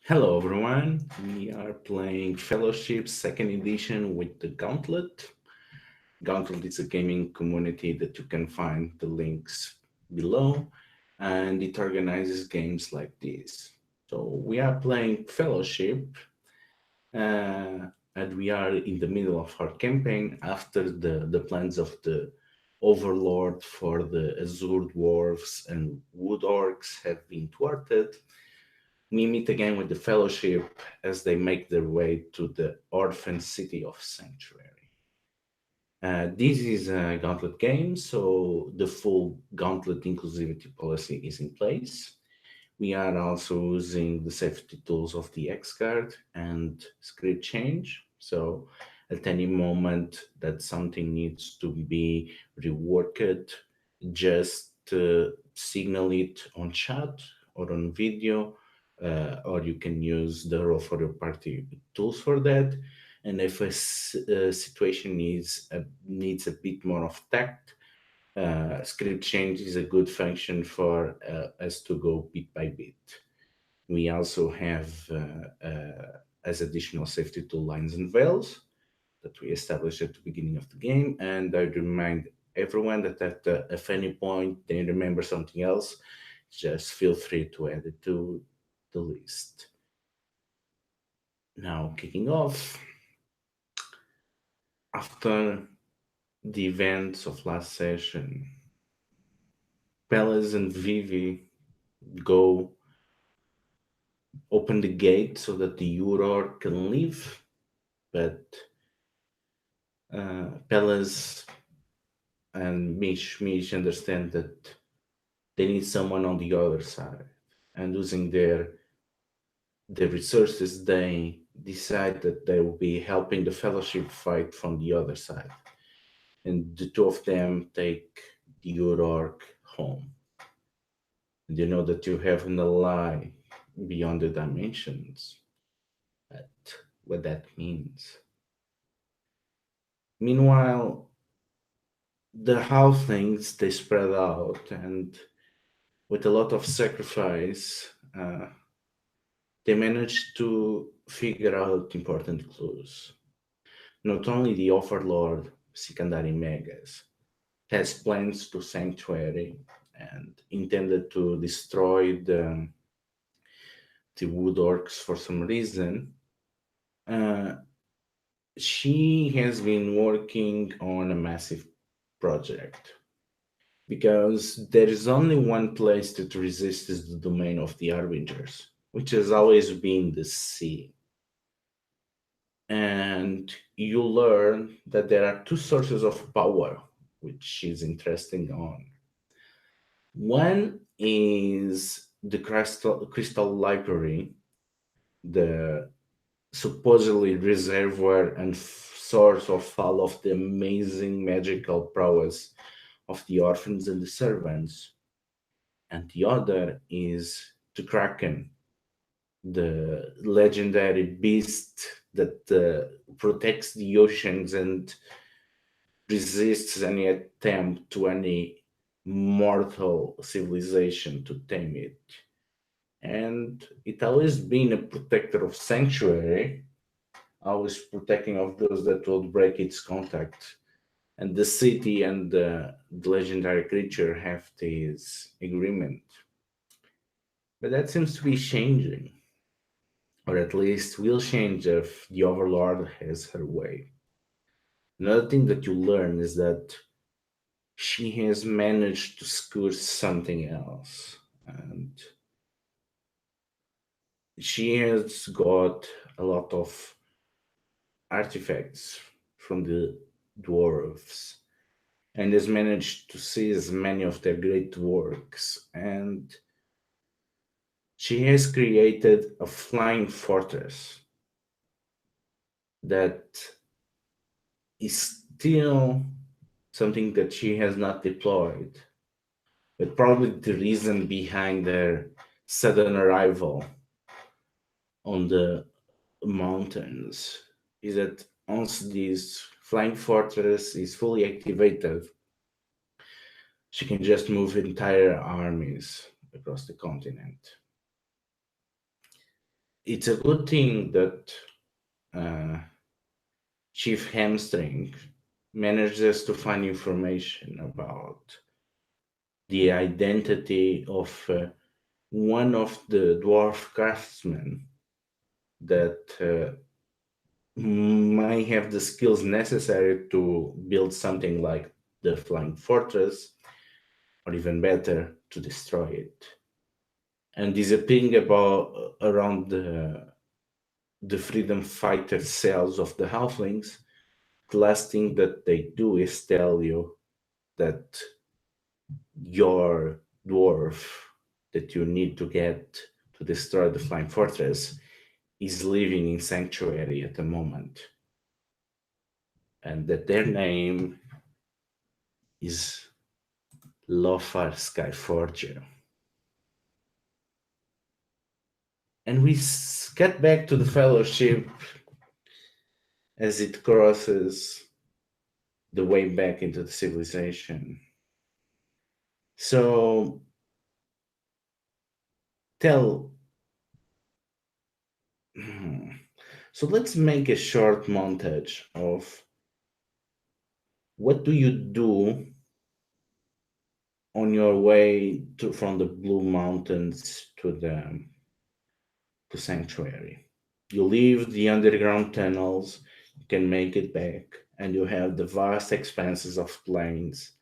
Hello everyone, we are playing Fellowship 2nd edition with the Gauntlet. Gauntlet is a gaming community that you can find the links below, and it organizes games like this. So we are playing Fellowship, and we are in the middle of our campaign after the plans of the Overlord for the Azure Dwarves and Wood Orcs have been thwarted. We meet again with the Fellowship as they make their way to the orphan city of Sanctuary. This is a Gauntlet game, so the full Gauntlet inclusivity policy is in place. We are also using the safety tools of the X-Guard and script change. So at any moment that something needs to be reworked, just signal it on chat or on video, or you can use the role for your party tools for that. And if a situation needs a bit more of tact, script change is a good function for us to go bit by bit. We also have as additional safety tool lines and veils that we established at the beginning of the game. And I remind everyone that at any point they remember something else, just feel free to add it to the list. Now, kicking off, after the events of last session, Pelas and Vivi go open the gate so that the Uror can leave, but Pelas and Mish understand that they need someone on the other side, and using their resources, they decide that they will be helping the Fellowship fight from the other side, and the two of them take the Urork home. And you know that you have an ally beyond the dimensions. But what that means. Meanwhile, the halflings they spread out, and with a lot of sacrifice, they managed to figure out important clues. Not only the Overlord Sikandari Megas has plans to Sanctuary and intended to destroy the Wood Orcs for some reason, uh, she has been working on a massive project because there is only one place that resists the domain of the Harbingers, which has always been the sea. And you learn that there are two sources of power which she's interested on. One is the crystal library, the supposedly reservoir and source of all of the amazing magical prowess of the orphans and the servants. And the other is the Kraken, the legendary beast that protects the oceans and resists any attempt to any mortal civilization to tame it. And it always been a protector of sanctuary, always protecting of those that will break its contact. And the city and the legendary creature have this agreement. But that seems to be changing, or at least will change if the Overlord has her way. Another thing that you learn is that she has managed to score something else. And she has got a lot of artifacts from the dwarves and has managed to seize many of their great works. And she has created a flying fortress that is still something that she has not deployed, but probably the reason behind their sudden arrival on the mountains is that once this flying fortress is fully activated, she can just move entire armies across the continent. it's a good thing that uh, Chief Hamstring manages to find information about the identity of one of the dwarf craftsmen that might have the skills necessary to build something like the Flying Fortress, or even better, to destroy it. And disappearing about around the freedom fighter cells of the halflings, the last thing that they do is tell you that your dwarf that you need to get to destroy the Flying Fortress is living in Sanctuary at the moment, and that their name is Lothar Skyforger. And we get back to the Fellowship as it crosses the way back into the civilization. So, tell. So, let's make a short montage of what do you do on your way from the Blue Mountains to Sanctuary. You leave the underground tunnels, you can make it back, and you have the vast expanses of plains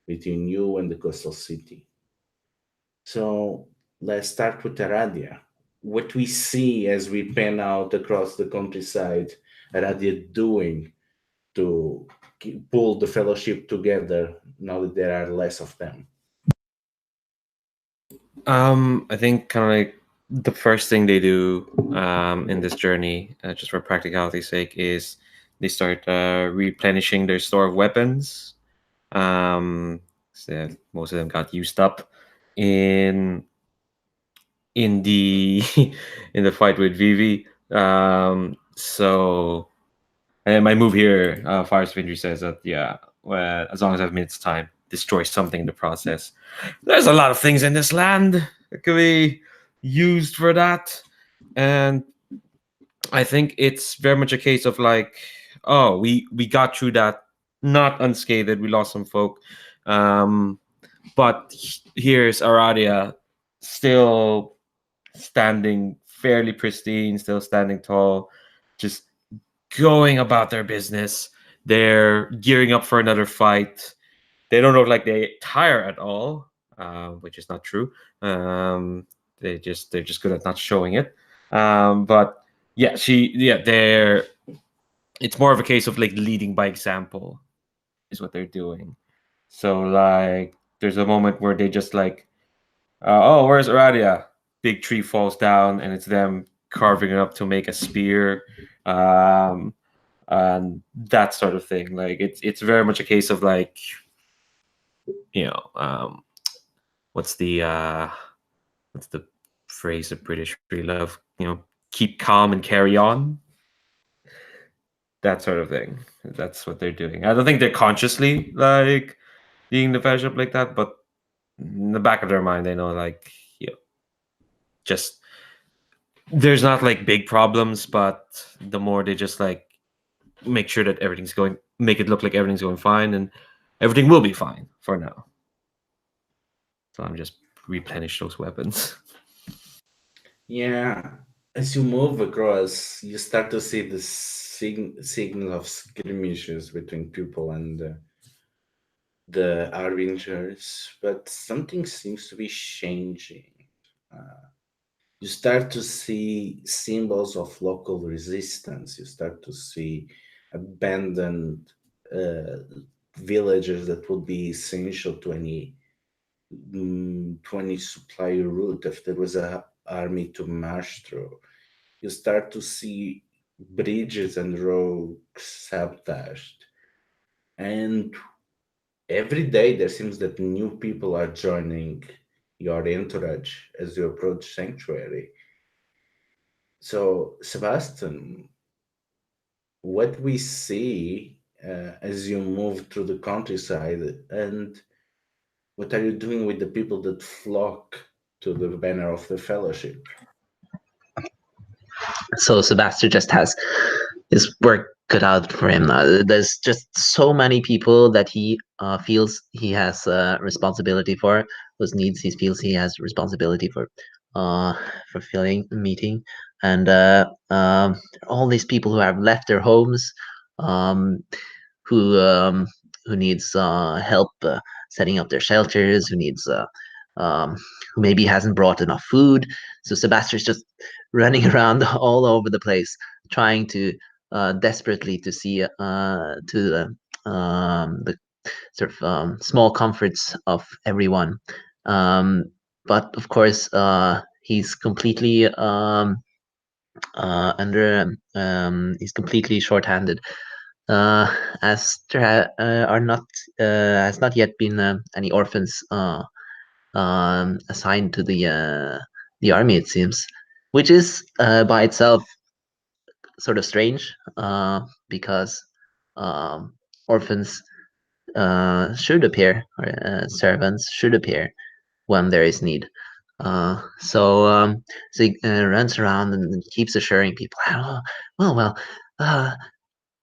between you and the coastal city. So let's start with Aradia. What we see as we pan out across the countryside, Aradia doing to pull the fellowship together now that there are less of them. I think kind of like the first thing they do in this journey, just for practicality's sake, is they start replenishing their store of weapons. So most of them got used up in the in the fight with Vivi. So and my move here, Fire Spindry says that yeah, well, as long as I have minutes time, destroy something in the process. There's a lot of things in this land that could be used for that, and I think it's very much a case of like, oh, we got through that not unscathed. We lost some folk, um, but here's Aradia still standing fairly pristine, still standing tall, just going about their business. They're gearing up for another fight. They don't look like they tire at all, which is not true. They're just good at not showing it. But they're. It's more of a case of like leading by example, is what they're doing. So like, there's a moment where they just like, oh, where's Aradia? Big tree falls down, and it's them carving it up to make a spear. Um, and that sort of thing. Like it's very much a case of like, you know, what's the what's the phrase the British really love? You know, keep calm and carry on. That sort of thing. That's what they're doing. I don't think they're consciously like being the fellowship like that, but in the back of their mind, they know like, you know, just there's not like big problems, but the more they just like make sure that everything's going, make it look like everything's going fine, and everything will be fine for now. So I'm just replenish those weapons. Yeah, as you move across, you start to see the signal of skirmishes between people and the Harbingers, but something seems to be changing. You start to see symbols of local resistance. You start to see abandoned uh, villages that would be essential to any supply route if there was a army to march through. You start to see bridges and roads sabotaged. And every day there seems that new people are joining your entourage as you approach Sanctuary. So, Sebastian, what we see as you move through the countryside, and what are you doing with the people that flock to the banner of the Fellowship? So Sebastian just has his work cut out for him now. There's just so many people that he feels he has responsibility for, whose needs he feels he has responsibility for fulfilling, meeting, and all these people who have left their homes, um, who um, who needs help setting up their shelters, um, who maybe hasn't brought enough food. So Sebastian's just running around all over the place, trying to desperately to see the sort of small comforts of everyone. Um, but of course, he's completely he's completely short-handed. As there are not has not yet been any orphans assigned to the army, it seems, which is by itself sort of strange, because orphans should appear, or servants should appear when there is need. So he runs around and keeps assuring people, oh, well, uh,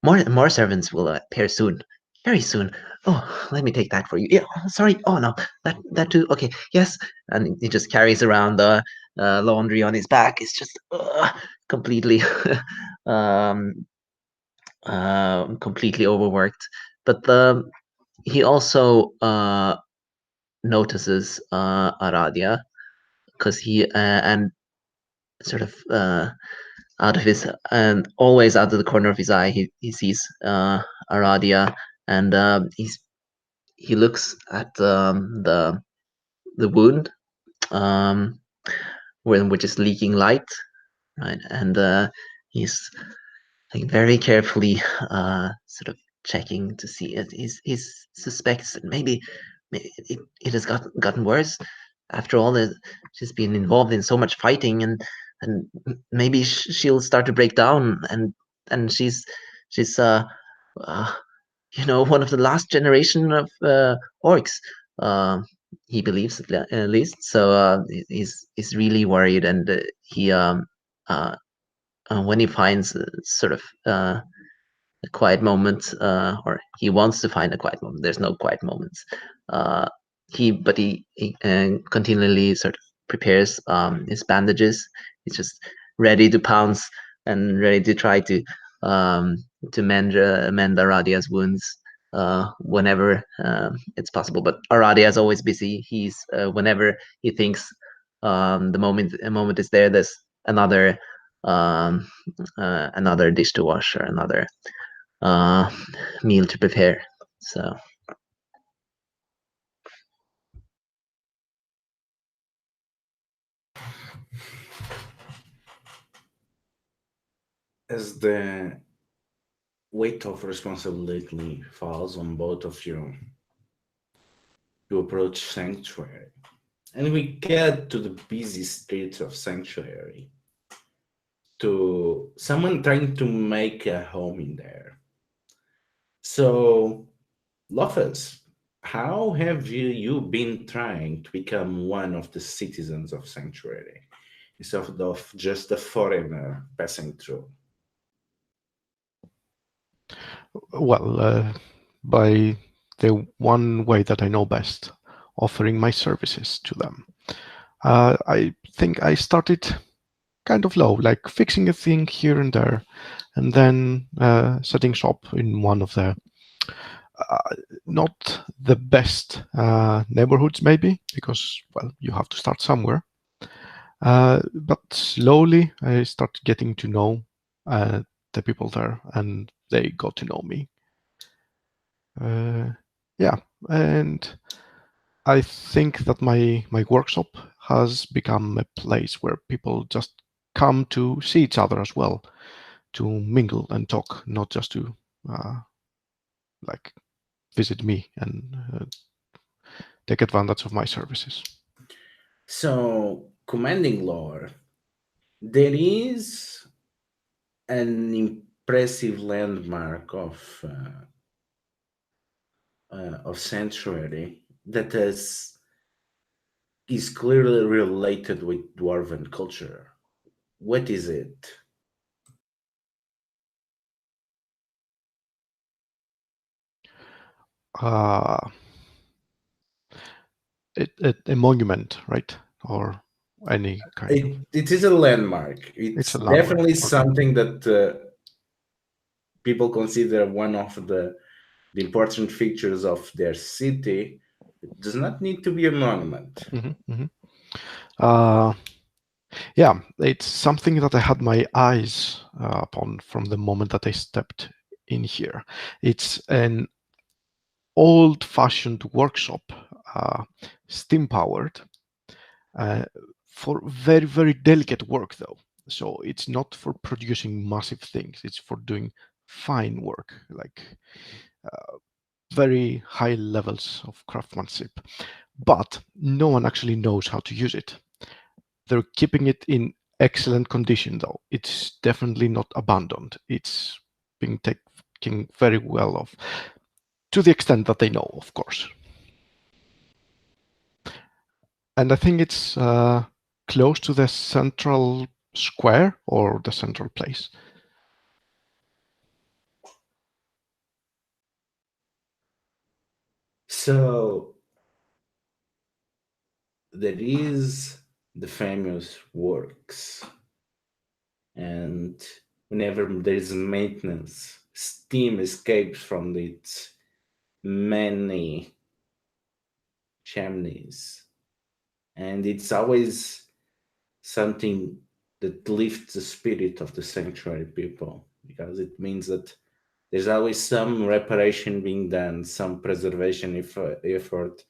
more servants will appear soon, very soon. Oh, let me take that for you. Yeah, sorry. Oh no, that too. Okay, yes. And he just carries around the laundry on his back. It's just completely, um, completely overworked. But he also notices Aradia, because he and sort of out of his and always out of the corner of his eye, he sees Aradia, and he looks at the wound, um, which is leaking light, right? And he's like very carefully sort of checking to see it. He suspects that maybe it has gotten worse. After all, she's been involved in so much fighting, and maybe she'll start to break down, and she's uh, one of the last generation of orcs. Uh, he believes at least. So he's really worried, and he uh, when he finds sort of a quiet moment, or he wants to find a quiet moment. There's no quiet moments. He continually sort of prepares his bandages. He's just ready to pounce and ready to try to mend Aradia's wounds whenever it's possible. But Aradia is always busy. He's whenever he thinks the moment is there, there's another another dish to wash, or another meal to prepare. So As the weight of responsibility falls on both of you, you approach Sanctuary, and we get to the busy streets of Sanctuary, to someone trying to make a home in there. So, Lofus, how have you been trying to become one of the citizens of Sanctuary instead of just a foreigner passing through? Well, by the one way that I know best, offering my services to them. I think I started kind of low, like fixing a thing here and there, and then setting shop in one of the not the best neighborhoods, maybe, because, well, you have to start somewhere. But slowly I started getting to know the people there, and they got to know me. Yeah, and I think that my workshop has become a place where people just come to see each other as well, to mingle and talk, not just to like visit me and take advantage of my services. So, commanding lore, there is an impressive landmark of Sanctuary that is clearly related with dwarven culture. What is it? a monument, right? Or any kind of. It is a landmark. It's a landmark, definitely okay. something that people consider one of the important features of their city. It does not need to be a monument. Yeah, it's something that I had my eyes upon from the moment that I stepped in here. It's an old-fashioned workshop, steam-powered, for very, very delicate work, though. So it's not for producing massive things. It's for doing fine work, like very high levels of craftsmanship. But no one actually knows how to use it. They're keeping it in excellent condition, though. It's definitely not abandoned. It's being taken very well of, to the extent that they know, of course. And I think it's close to the central square or the central place. So there is the famous works, and whenever there is maintenance, steam escapes from its many chimneys, and it's always something that lifts the spirit of the sanctuary people, because it means that there's always some reparation being done, some preservation effort.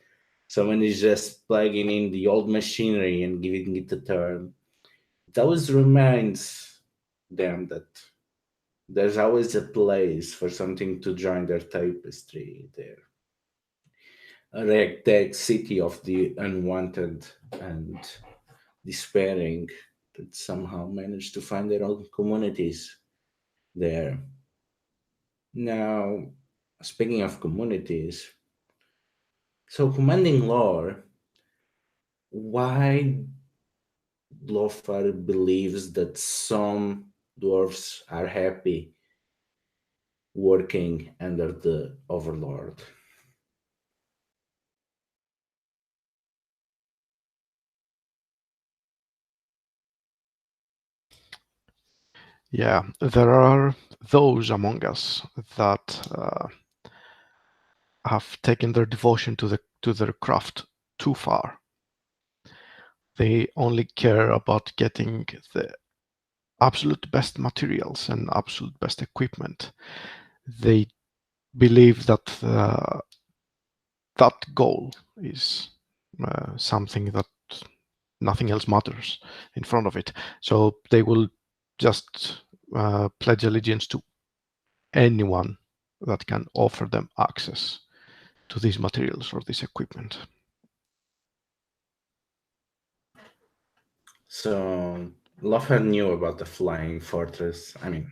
Someone is just plugging in the old machinery and giving it a turn. It always reminds them that there's always a place for something to join their tapestry there. A ragtag city of the unwanted and despairing that somehow managed to find their own communities there. Now, speaking of communities, so commanding lore, why Lothar believes that some dwarves are happy working under the Overlord? Yeah, there are those among us that have taken their devotion to their craft too far. They only care about getting the absolute best materials and absolute best equipment. They believe that that goal is something that nothing else matters in front of it. So they will just pledge allegiance to anyone that can offer them access to these materials or this equipment. So Lothar knew about the flying fortress. I mean,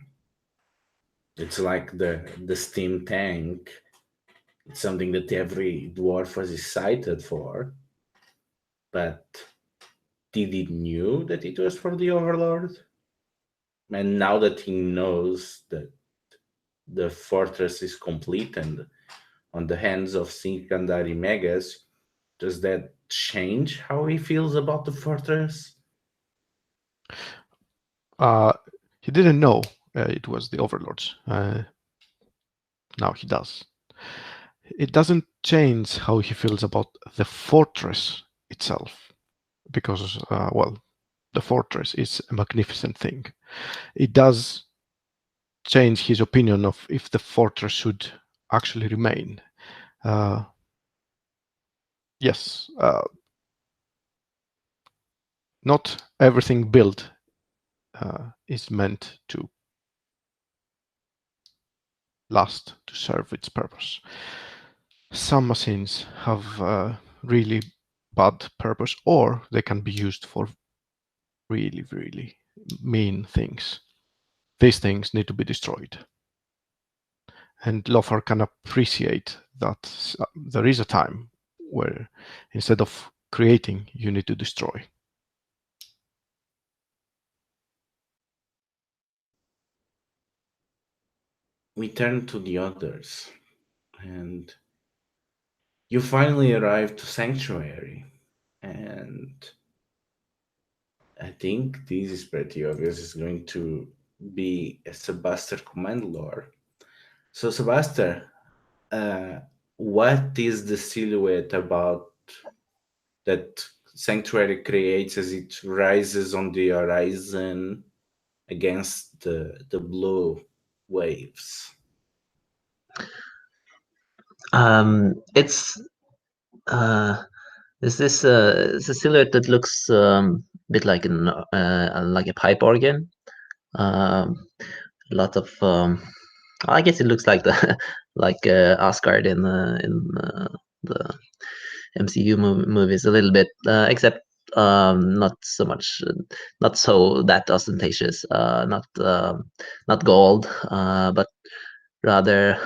it's like the steam tank. It's something that every dwarf was excited for. But did he knew that it was for the Overlord? And now that he knows that the fortress is complete and on the hands of Sikandari Megas, does that change how he feels about the fortress? He didn't know it was the Overlords. Now he does. It doesn't change how he feels about the fortress itself, because, well, the fortress is a magnificent thing. It does change his opinion of if the fortress should actually remain. Yes, not everything built is meant to last, to serve its purpose. Some machines have really bad purpose, or they can be used for really, really mean things. These things need to be destroyed. And Lothar can appreciate that there is a time where instead of creating, you need to destroy. We turn to the others, and You finally arrive to Sanctuary, and I think this is pretty obvious. It's going to be a Sebaster command lore. So, Sebaster, uh, what is the silhouette about that Sanctuary creates as it rises on the horizon against the blue waves? It's is this it's a silhouette that looks a bit like a pipe organ. A lot of I guess it looks like the like Asgard the MCU movies a little bit, except not so much, not so that ostentatious, not gold, but rather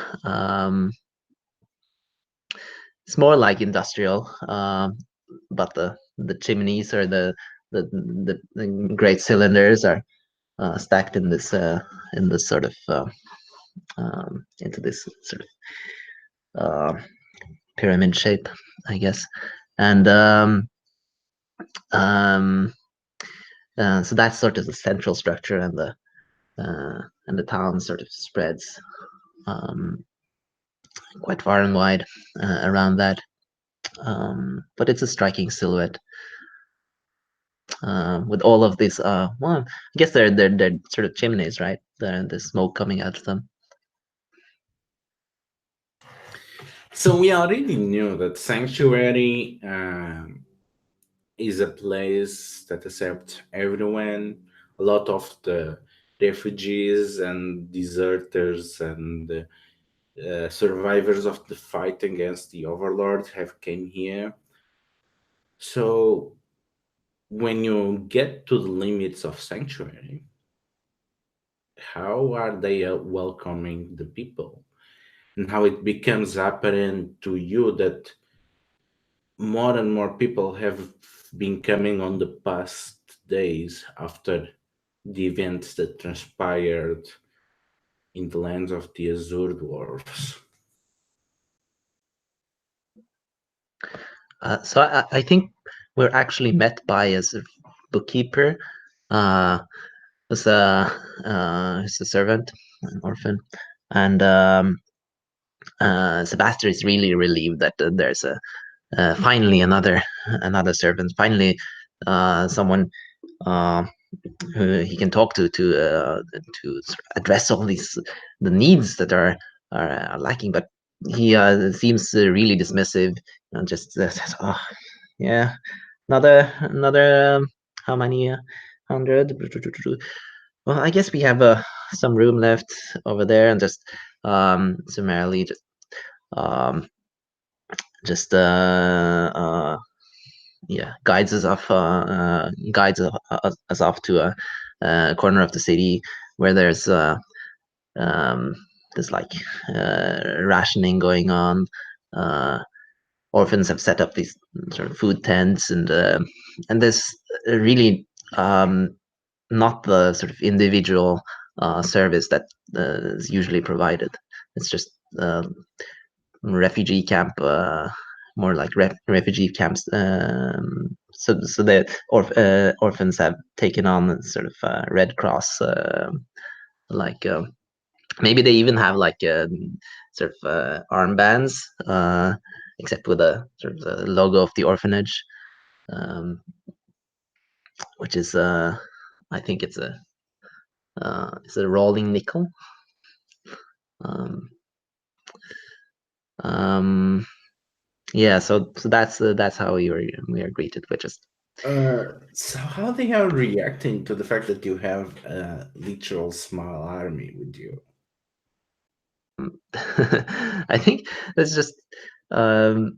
it's more like industrial. But the chimneys or the great cylinders are stacked in this sort of into this sort of pyramid shape, I guess, and so that's sort of the central structure, and the town sort of spreads quite far and wide around that. But it's a striking silhouette with all of these. Well, I guess they're sort of chimneys, right? The smoke coming out of them. So we already knew that Sanctuary is a place that accepts everyone. A lot of the refugees and deserters and survivors of the fight against the Overlord have came here. So when you get to the limits of Sanctuary, how are they welcoming the people? And how it becomes apparent to you that more and more people have been coming on the past days after the events that transpired in the lands of the Azure Dwarfs. So I think we're actually met by a sort of bookkeeper, who's a servant, an orphan, and Sebastian is really relieved that there's finally another servant, finally someone who he can talk to sort of address all the needs that are lacking. But he seems really dismissive and just says, "Oh, yeah, another how many 100? Well, I guess we have some room left over there," and just summarily um, just yeah, guides us off to a corner of the city where there's like rationing going on. Orphans have set up these sort of food tents, and there's really not the sort of individual service that is usually provided. It's just refugee camp, more like refugee camps. So the orphans have taken on sort of Red Cross, like maybe they even have like sort of armbands, except with a sort of the logo of the orphanage, which is I think it's a rolling nickel. Yeah, so that's how we are greeted, which is So how they are reacting to the fact that you have a literal small army with you? I think that's just there's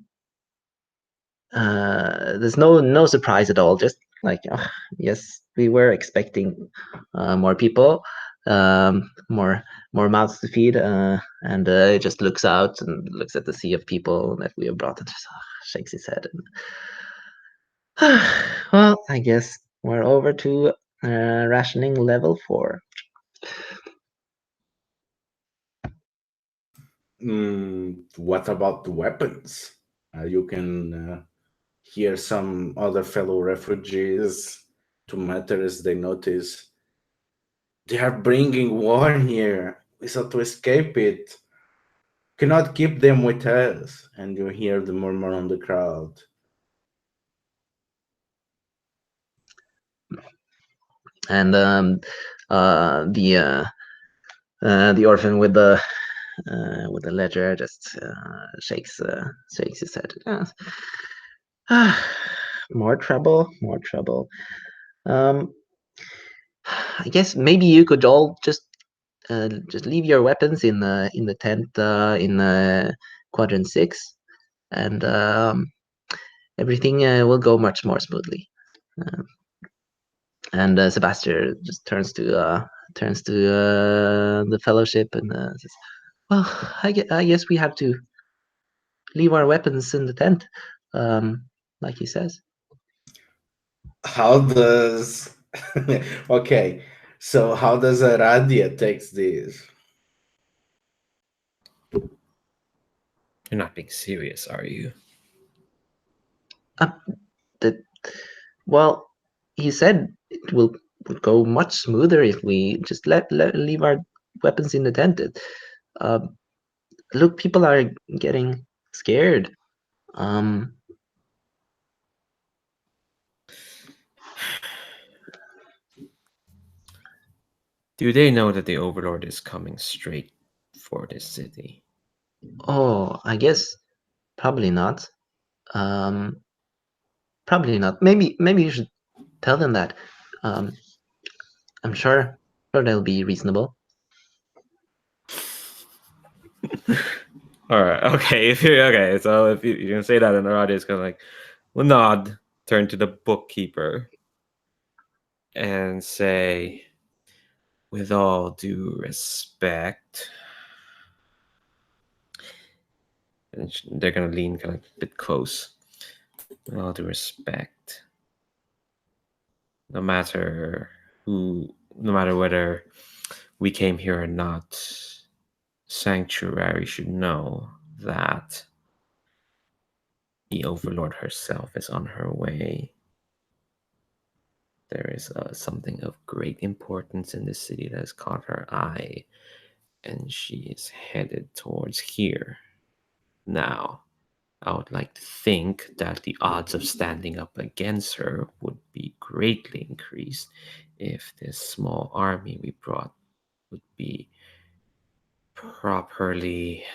no surprise at all. Just like, oh, yes, we were expecting more people, more mouths to feed, and it just looks out and looks at the sea of people that we have brought, and just shakes his head. And well, I guess we're over to rationing level 4. What about the weapons? You can hear some other fellow refugees to matter as they notice they are bringing war here. We sought to escape it. Cannot keep them with us. And you hear the murmur on the crowd. And the orphan with the ledger just shakes his head. More trouble, more trouble. I guess maybe you could all just leave your weapons in the tent in quadrant 6, and everything will go much more smoothly. And Sebastian just turns to the fellowship and says, "Well, I guess we have to leave our weapons in the tent, like he says." How does... Okay, so how does Aradia takes this? You're not being serious, are you? Well, he said it would go much smoother if we just leave our weapons in the tent. Look, people are getting scared. Do they know that the Overlord is coming straight for this city? Oh, I guess probably not. Probably not. Maybe you should tell them that. I'm sure they'll be reasonable. All right. Okay. If you're okay, so if you're gonna say that, and Aradia is gonna will nod, turn to the bookkeeper, and say, "With all due respect," and they're gonna lean kind of a bit close. With all due respect, no matter whether we came here or not, Sanctuary should know that the Overlord herself is on her way. There is something of great importance in this city that has caught her eye, and she is headed towards here. Now, I would like to think that the odds of standing up against her would be greatly increased if this small army we brought would be properly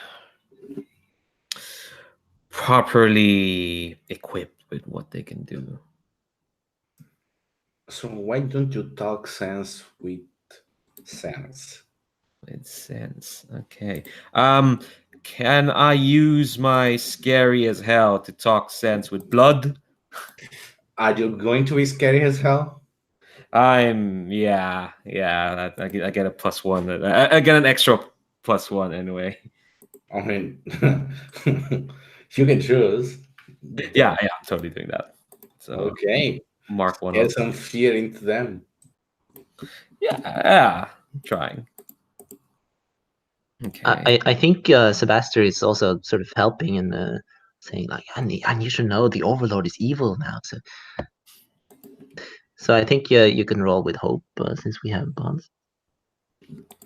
equipped with what they can do. So why don't you talk sense with sense? With sense. Okay. Can I use my scary as hell to talk sense with blood? Are you going to be scary as hell? Yeah. I get a +1. I get an extra +1 anyway. I mean, you can choose. Yeah, I'm totally doing that. So Okay. mark one Get up. some fear into them. Yeah, I'm trying. Okay. I think Sebastian is also sort of helping and saying like, and you should know the Overlord is evil now. So I think you can roll with hope since we have bonds.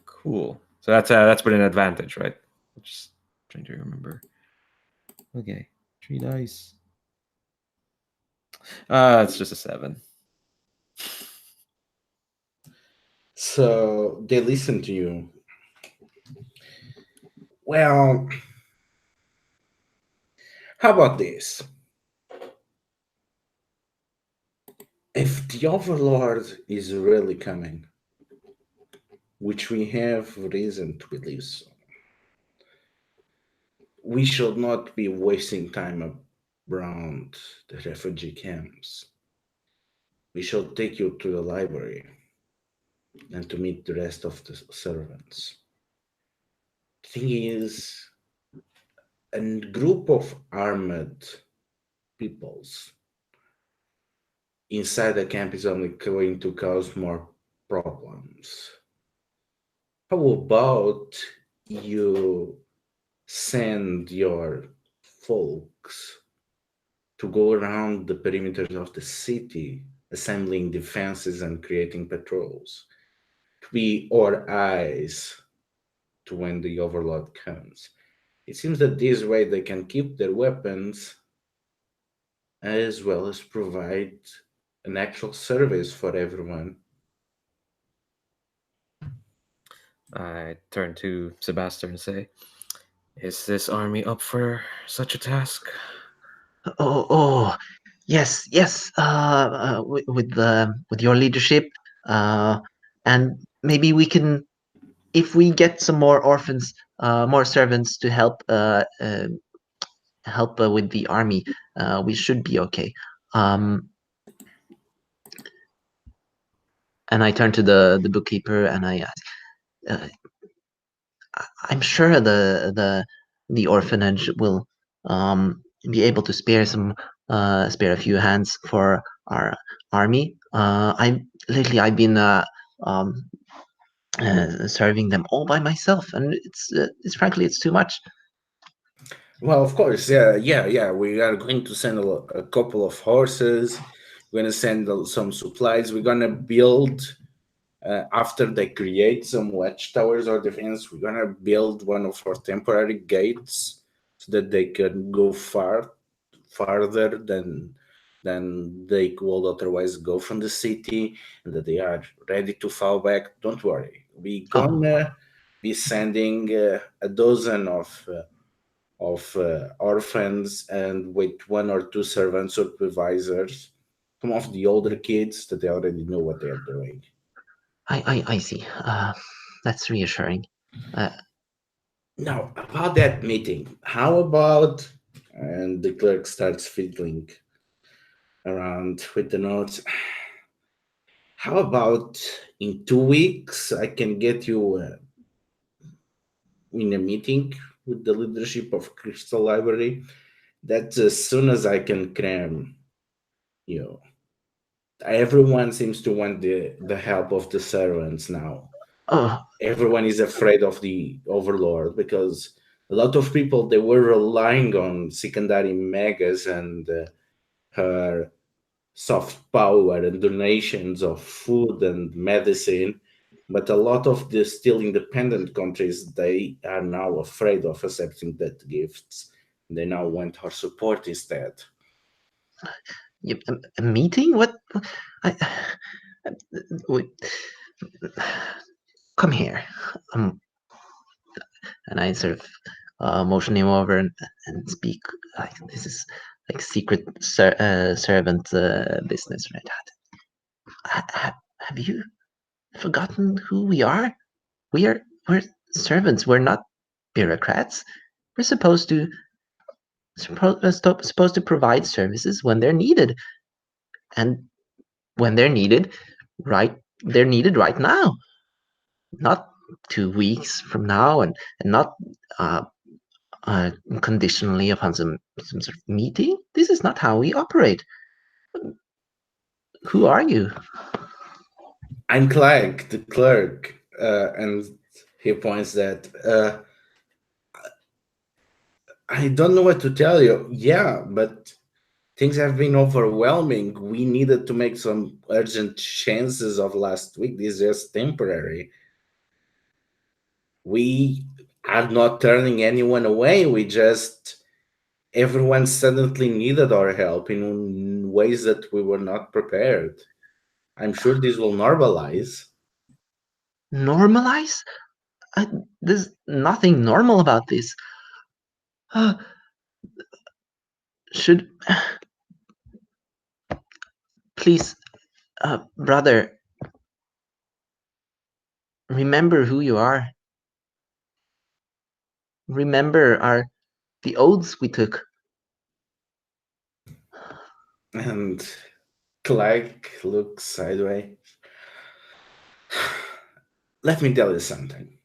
Cool. So that's with an advantage, right? I'm just trying to remember. Okay, 3 dice. It's just a 7. So they listen to you. Well, how about this? If the Overlord is really coming, which we have reason to believe so, we should not be wasting time around the refugee camps. We shall take you to the library and to meet the rest of the servants. Thing is, a group of armed peoples inside the camp is only going to cause more problems. How about you send your folks to go around the perimeters of the city, assembling defenses and creating patrols, to be our eyes to when the Overlord comes. It seems that this way they can keep their weapons as well as provide an actual service for everyone. I turn to Sebastian and say, "Is this army up for such a task?" Oh, yes, yes. With your leadership, and maybe we can, if we get some more orphans, more servants to help with the army, we should be okay. And I turn to the bookkeeper and I ask, I'm sure the orphanage will be able to spare a few hands for our army. Lately I've been serving them all by myself, and it's frankly it's too much. Well, of course, yeah. We are going to send a couple of horses. We're going to send some supplies. We're going to build, after they create some watchtowers or defense, we're going to build one of our temporary gates so that they can go farther than they could otherwise go from the city, and that they are ready to fall back. Don't worry. We're going to be sending a dozen of orphans and with one or two servant supervisors, some of the older kids that they already know what they are doing. I see. That's reassuring. Now, about that meeting, how about, and the clerk starts fiddling around with the notes, how about in 2 weeks I can get you in a meeting with the leadership of Crystal Library? That's as soon as I can cram, you know. Everyone seems to want the help of the servants now. Oh, Everyone is afraid of the Overlord because a lot of people, they were relying on secondary megas and her soft power and donations of food and medicine. But a lot of the still independent countries, they are now afraid of accepting that gifts. They now want her support instead. a meeting? What? I, wait. Come here. And I sort of motion him over and speak like this is like secret servant business, right? Have you forgotten who we are? We're servants. We're not bureaucrats. We're supposed to provide services when they're needed, and when they're needed, they're needed right now, not 2 weeks from now, and not conditionally upon some sort of meeting. This is not how we operate. Who are you? I'm Clegg, the clerk, and he points that I don't know what to tell you. Yeah, but things have been overwhelming. We needed to make some urgent chances of last week. This is just temporary. We are not turning anyone away. Everyone suddenly needed our help in ways that we were not prepared. I'm sure this will normalize. Normalize? There's nothing normal about this. Should please, brother, remember who you are. Remember the oaths we took. And Clegg looks sideways. Let me tell you something.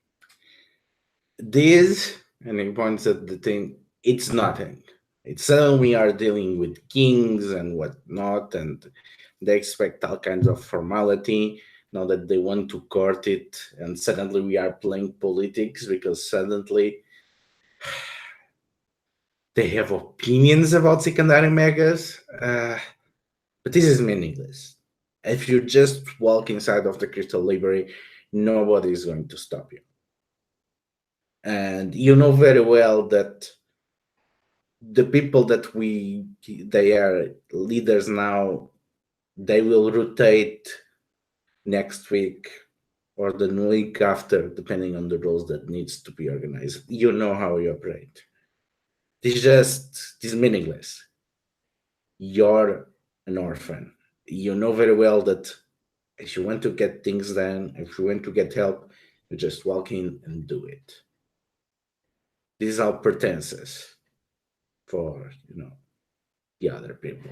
This, and he points at the thing, it's nothing. It's suddenly we are dealing with kings and whatnot, and they expect all kinds of formality now that they want to court it, and suddenly we are playing politics because suddenly They have opinions about secondary megas, but this is meaningless. If you just walk inside of the Crystal Liberi, nobody is going to stop you. And you know very well that the people that they are leaders now, they will rotate next week or the week after, depending on the roles that needs to be organized. You know how you operate. This is meaningless. You're an orphan. You know very well that if you want to get things done, if you want to get help, you just walk in and do it. These are pretenses for the other people.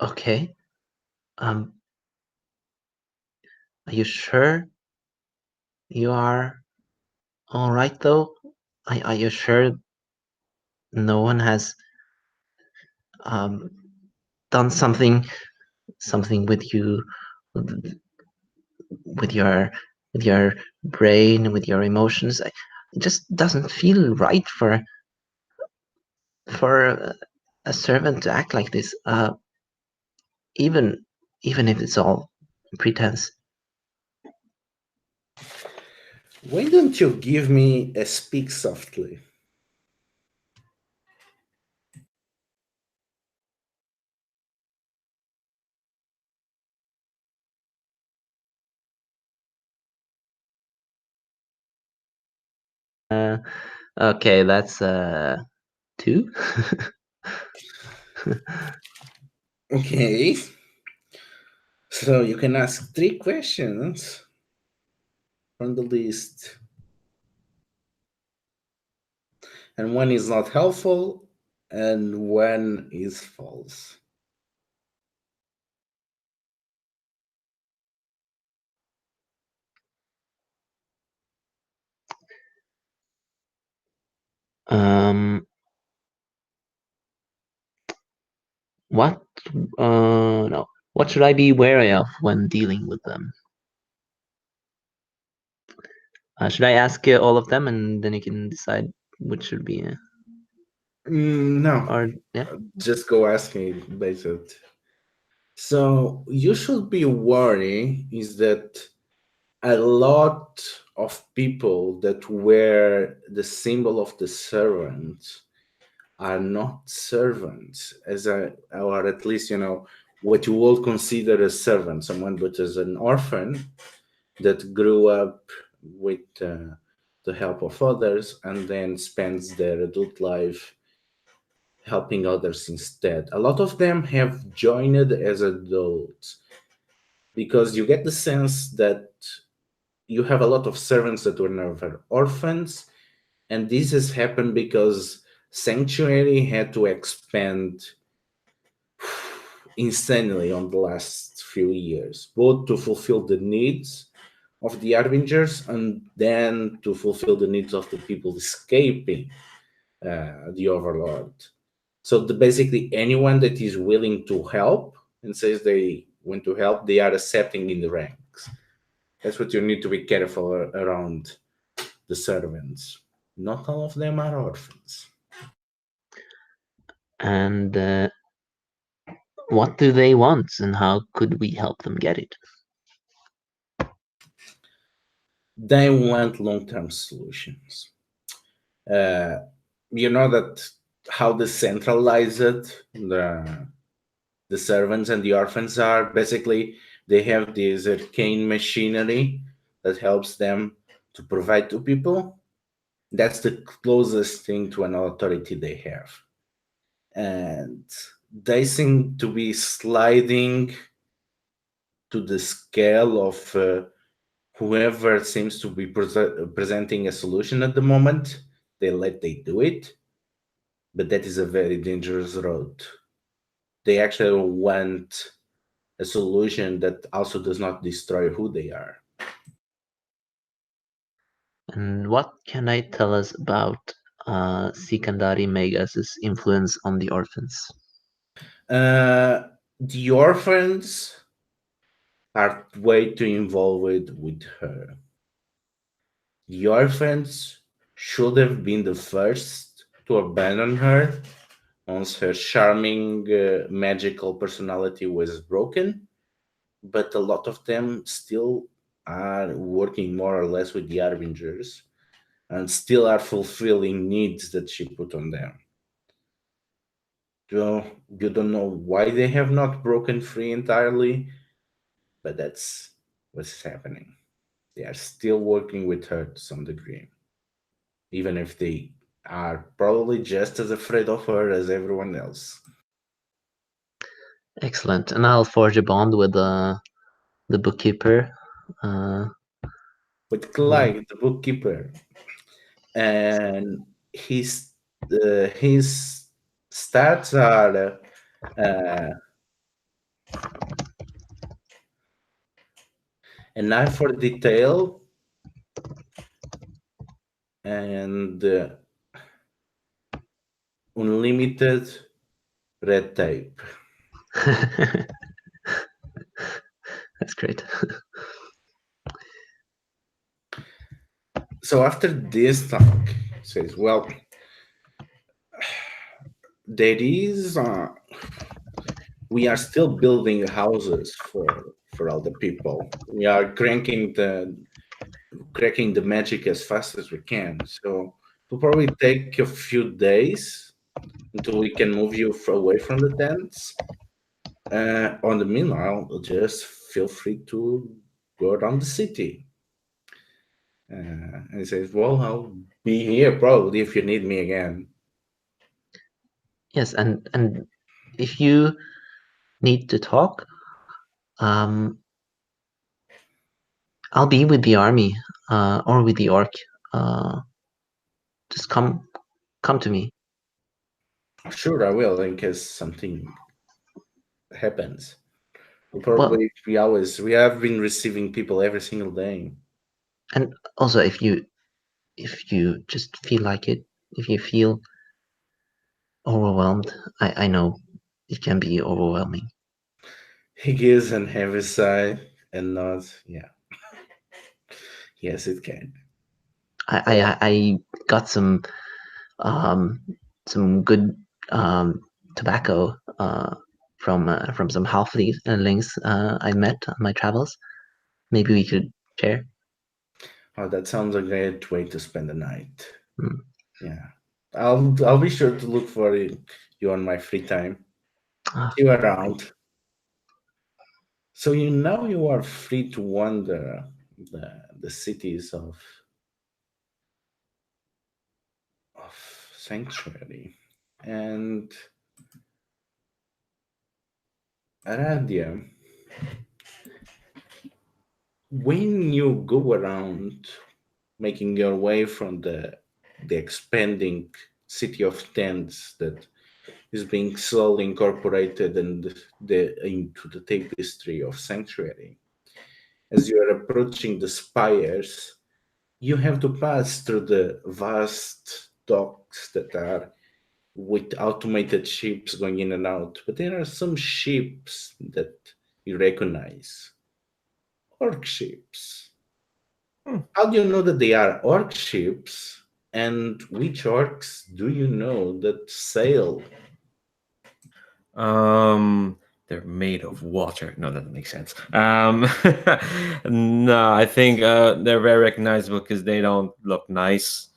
Okay. Are you sure you are all right though? Are you sure no one has done something with you, with your brain, with your emotions? It just doesn't feel right for a servant to act like this, even if it's all pretense. Why don't you give me a speak softly? Okay, that's 2. Okay. So you can ask 3 questions from the list. And one is not helpful, and one is false. What? No. What should I be wary of when dealing with them? Should I ask all of them, and then you can decide which should be? No. Or yeah. Just go ask me based on it. So you should be worried is that a lot of people that wear the symbol of the servant are not servants, or at least what you would consider a servant, someone but as an orphan that grew up with the help of others and then spends their adult life helping others instead. A lot of them have joined as adults because you get the sense that you have a lot of servants that were never orphans, and this has happened because Sanctuary had to expand insanely on the last few years, both to fulfill the needs of the Harbingers and then to fulfill the needs of the people escaping the Overlord. So basically, anyone that is willing to help and says they want to help, they are accepting in the ranks. That's what you need to be careful around the servants. Not all of them are orphans. And what do they want, and how could we help them get it? They want long-term solutions. You know that how decentralized the servants and the orphans are. Basically, they have this arcane machinery that helps them to provide to people. That's the closest thing to an authority they have. And they seem to be sliding to the scale of whoever seems to be presenting a solution at the moment. They do it, but that is a very dangerous road. They actually want a solution that also does not destroy who they are. And what can I tell us about Sikandari Megas' influence on the orphans? The orphans are way too involved with her. The orphans should have been the first to abandon her once her charming, magical personality was broken, but a lot of them still are working more or less with the Harbingers and still are fulfilling needs that she put on them. You don't know why they have not broken free entirely, but that's what's happening. They are still working with her to some degree, even if they are probably just as afraid of her as everyone else. Excellent. And I'll forge a bond with the bookkeeper. With Clyde, the bookkeeper, and his stats are an eye for detail and unlimited red tape. That's great. So after this talk, says, well, there is we are still building houses for all the people. We are cracking the magic as fast as we can. So it'll probably take a few days until we can move you away from the tents. On the meanwhile, just feel free to go around the city. And he says, well, I'll be here probably if you need me again. Yes, and if you need to talk, I'll be with the army or with the orc. Just come to me. Sure, I will in case something happens. Probably we have been receiving people every single day. And also, if you just feel like it, if you feel overwhelmed, I know it can be overwhelming. He gives an heavy sigh and nods. Yeah. Yes, it can. I got some good tobacco from some halflings I met on my travels. Maybe we could share. Oh, that sounds a great way to spend the night. Mm. Yeah. I'll be sure to look for you on my free time. See you around. So now you are free to wander the cities of Sanctuary. And Aradia, when you go around making your way from the expanding city of tents that is being slowly incorporated into the tapestry of Sanctuary, as you are approaching the spires, you have to pass through the vast docks that are with automated ships going in and out. But there are some ships that you recognize. Orc ships. How do you know that they are orc ships? And which orcs do you know that sail? They're made of water. No, that doesn't make sense. No, I think they're very recognizable because they don't look nice.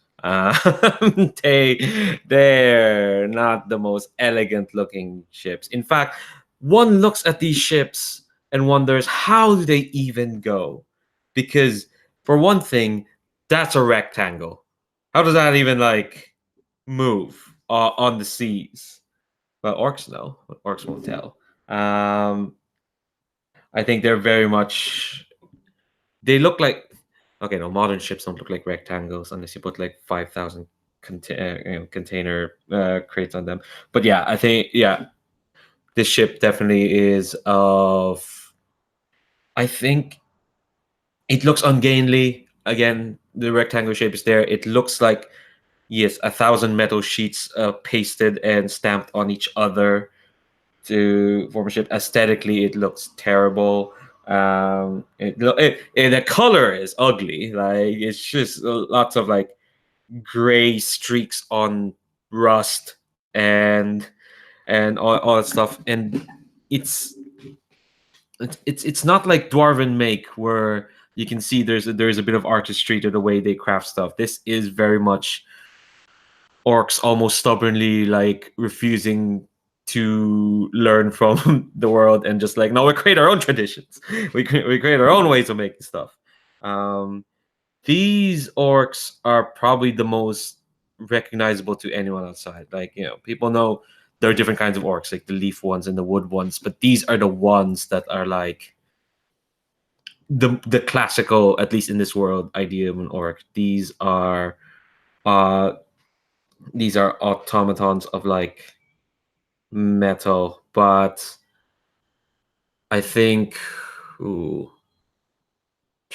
They're not the most elegant looking ships. In fact, one looks at these ships and wonders how do they even go? Because for one thing, that's a rectangle. How does that even like move on the seas? Well, orcs know, but orcs won't tell. I think they're very much. They look like. Okay, no, modern ships don't look like rectangles unless you put like 5,000 container crates on them. But yeah, I think this ship definitely is of. I think it looks ungainly. Again, the rectangle shape is there. It looks like yes, 1,000 metal sheets pasted and stamped on each other to form a ship. Aesthetically, it looks terrible. The color is ugly. Like it's just lots of like gray streaks on rust and all that stuff. And it's it's not like Dwarven make where you can see there's a bit of artistry to the way they craft stuff. This is very much orcs almost stubbornly like refusing to learn from the world and just like, no, we create our own traditions. We create our own ways of making stuff. These orcs are probably the most recognizable to anyone outside. Like, you know, people know there are different kinds of orcs, like the leaf ones and the wood ones, but these are the ones that are like the classical, at least in this world, idea of an orc. These are automatons of like metal, but I think try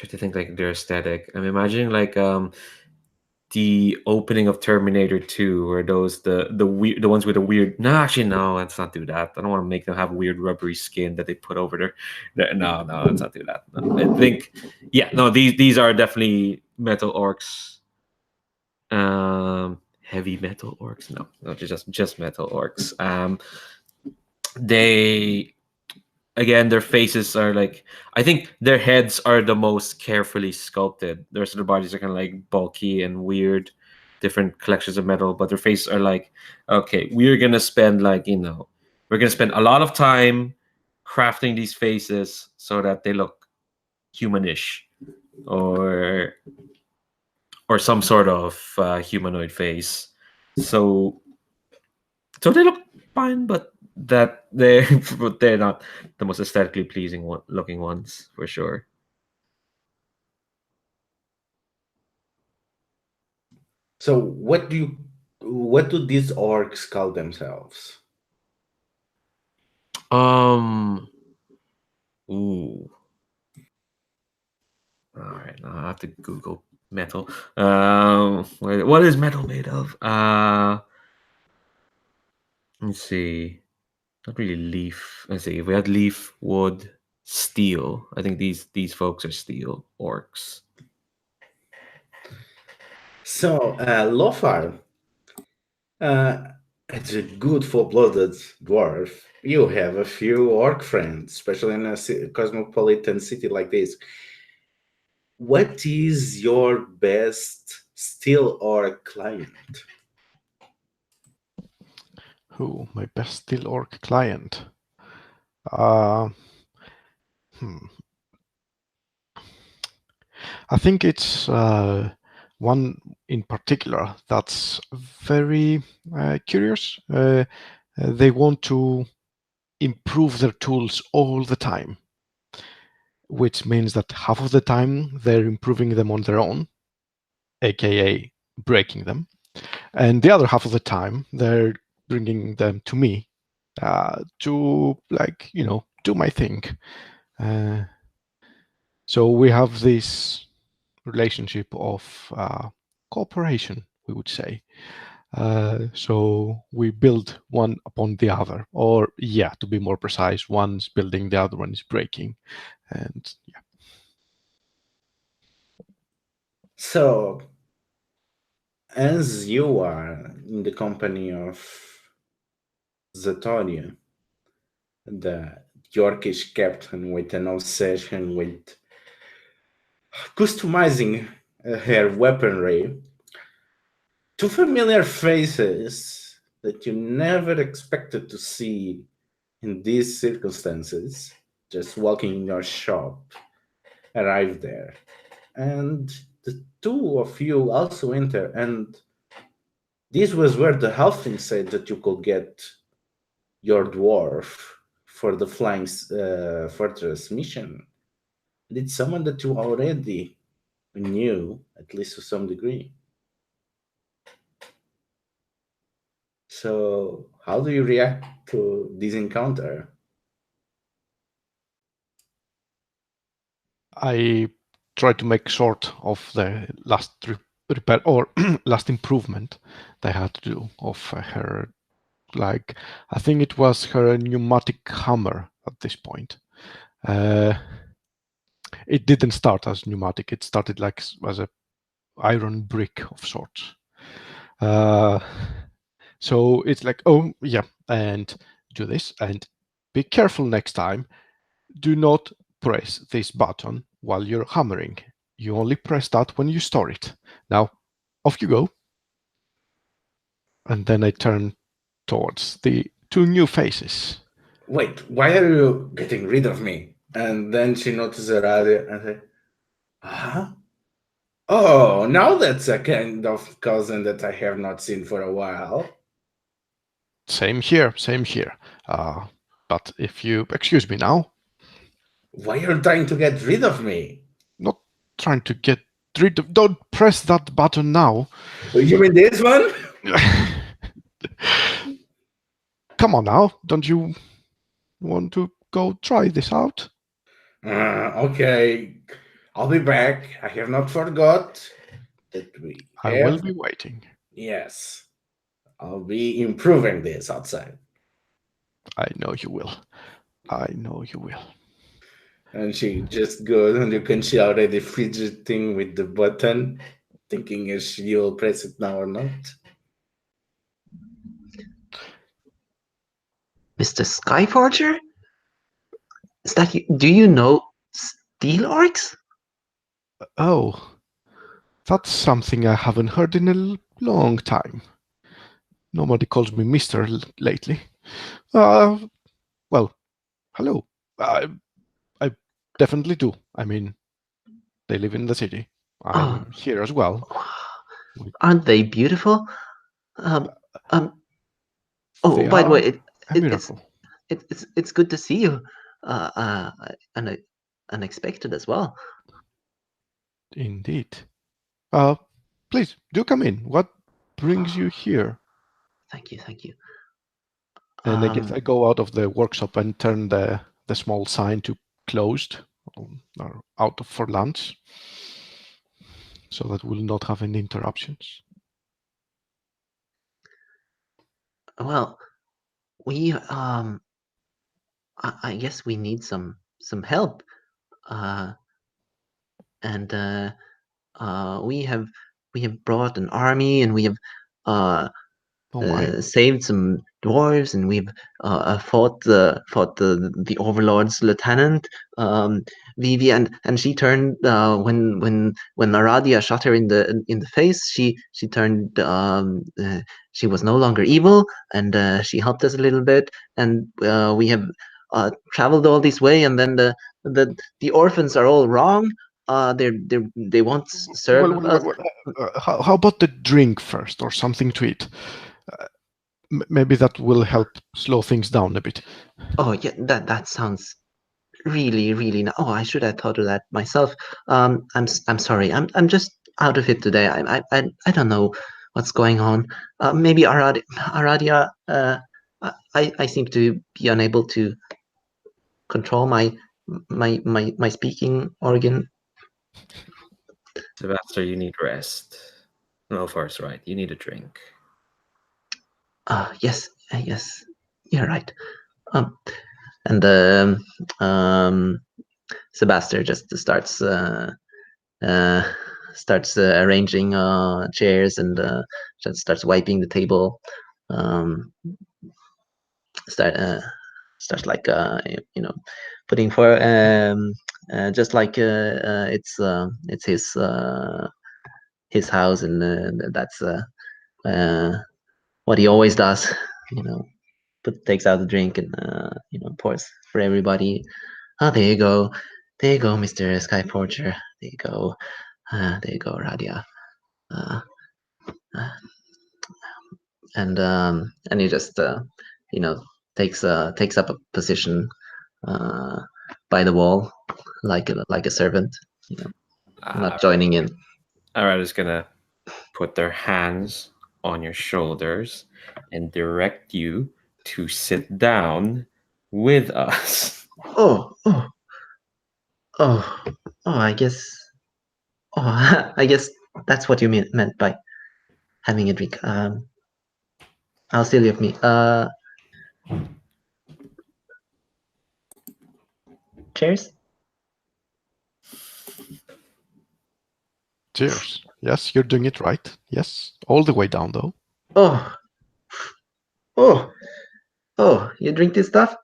to think like their aesthetic. I'm imagining like the opening of Terminator 2, where those the ones with a weird. No, actually, no. Let's not do that. I don't want to make them have weird rubbery skin that they put over their. No, let's not do that. No. I think, yeah, no. These are definitely metal orcs. Heavy metal orcs. No, just metal orcs. They again, their faces are like, I think their heads are the most carefully sculpted. The rest of their bodies are kind of like bulky and weird, different collections of metal, but their faces are like, okay, we're gonna spend like, you know, we're gonna spend a lot of time crafting these faces so that they look humanish or some sort of humanoid face. So they look fine, but that they're not the most aesthetically pleasing looking ones for sure. So what do these orcs call themselves? Ooh. All right, now I have to Google metal. What is metal made of? Let's see. Not really leaf. Let's see. If we had leaf, wood, steel. I think these folks are steel orcs. So, Lothar, as a good full-blooded dwarf, you have a few orc friends, especially in a cosmopolitan city like this. What is your best steel orc client? My best steel orc client. I think it's one in particular that's very curious. They want to improve their tools all the time, which means that half of the time they're improving them on their own, aka breaking them, and the other half of the time they're bringing them to me to, like, you know, do my thing. So we have this relationship of cooperation, we would say. So we build one upon the other, or yeah, to be more precise, one's building, the other one is breaking, and yeah. So, as you are in the company of Zatoria, the Yorkish captain with an obsession with customizing her weaponry, two familiar faces that you never expected to see in these circumstances, just walking in your shop, arrive there. And the two of you also enter, and this was where the halfling said that you could get your dwarf for the flying fortress mission. It's someone that you already knew, at least to some degree. So, how do you react to this encounter? I try to make short of the last repair or last improvement they had to do of her, like, I think it was her pneumatic hammer at this point. it didn't start as pneumatic. It started like as a iron brick of sorts. So it's like, oh yeah, and do this, and be careful next time. Do not press this button while you're hammering. You only press that when you store it. Now, off you go. And then I turn towards the two new faces. Wait, why are you getting rid of me? And then she notices Aradia and says, huh? Oh, now that's a kind of cousin that I have not seen for a while. Same here, same here. But if you excuse me now. Why are you trying to get rid of me? Not trying to get rid of. Don't press that button now. You mean this one? Come on now. Don't you want to go try this out? Okay. I'll be back. I have not forgot that we have... I will be waiting. Yes. I'll be improving this outside. I know you will. I know you will. And she just goes, and you can see already fidgeting with the button, thinking if she will press it now or not. Mr. Skyforger? Is that you? Do you know steel orcs? Oh, that's something I haven't heard in a long time. Nobody calls me Mr. lately. Well, hello. I definitely do. I mean, they live in the city. I'm here as well. Aren't they beautiful? Oh, They by the way, a miracle. it's good to see you. And unexpected as well. Indeed. Please do come in. What brings you here? Thank you. And I guess I go out of the workshop and turn the small sign to closed or out for lunch, so that we'll not have any interruptions. Well, we I guess we need some help. And we have brought an army, and we have saved some dwarves, and we've fought the Overlord's lieutenant, Vivi, and she turned when Aradia shot her in the face. She turned. She was no longer evil, and she helped us a little bit, and we have traveled all this way, and then the orphans are all wrong. They won't serve us. How about the drink first, or something to eat? Maybe that will help slow things down a bit. Oh yeah, that sounds really Oh, I should have thought of that myself. I'm sorry. I'm just out of it today. I don't know what's going on. Maybe Aradia. I seem to be unable to control my speaking organ. Sebastian, you need rest. No, Far's right. You need a drink. Yes, you're right. And Sebastian just starts arranging chairs, and just starts wiping the table. Starts like putting for just like it's his house, and that's what he always does. Takes out the drink, and pours for everybody. Oh, there you go, Mr. Skyforger. There you go, Radia. And he just takes up a position by the wall, like a servant, not joining in. Arada's gonna put their hands on your shoulders and direct you to sit down with us. Oh, I guess. Oh, I guess that's what you meant by having a drink. I'll still leave me. Cheers. Cheers. Yes, you're doing it right. Yes, all the way down though. Oh, you drink this stuff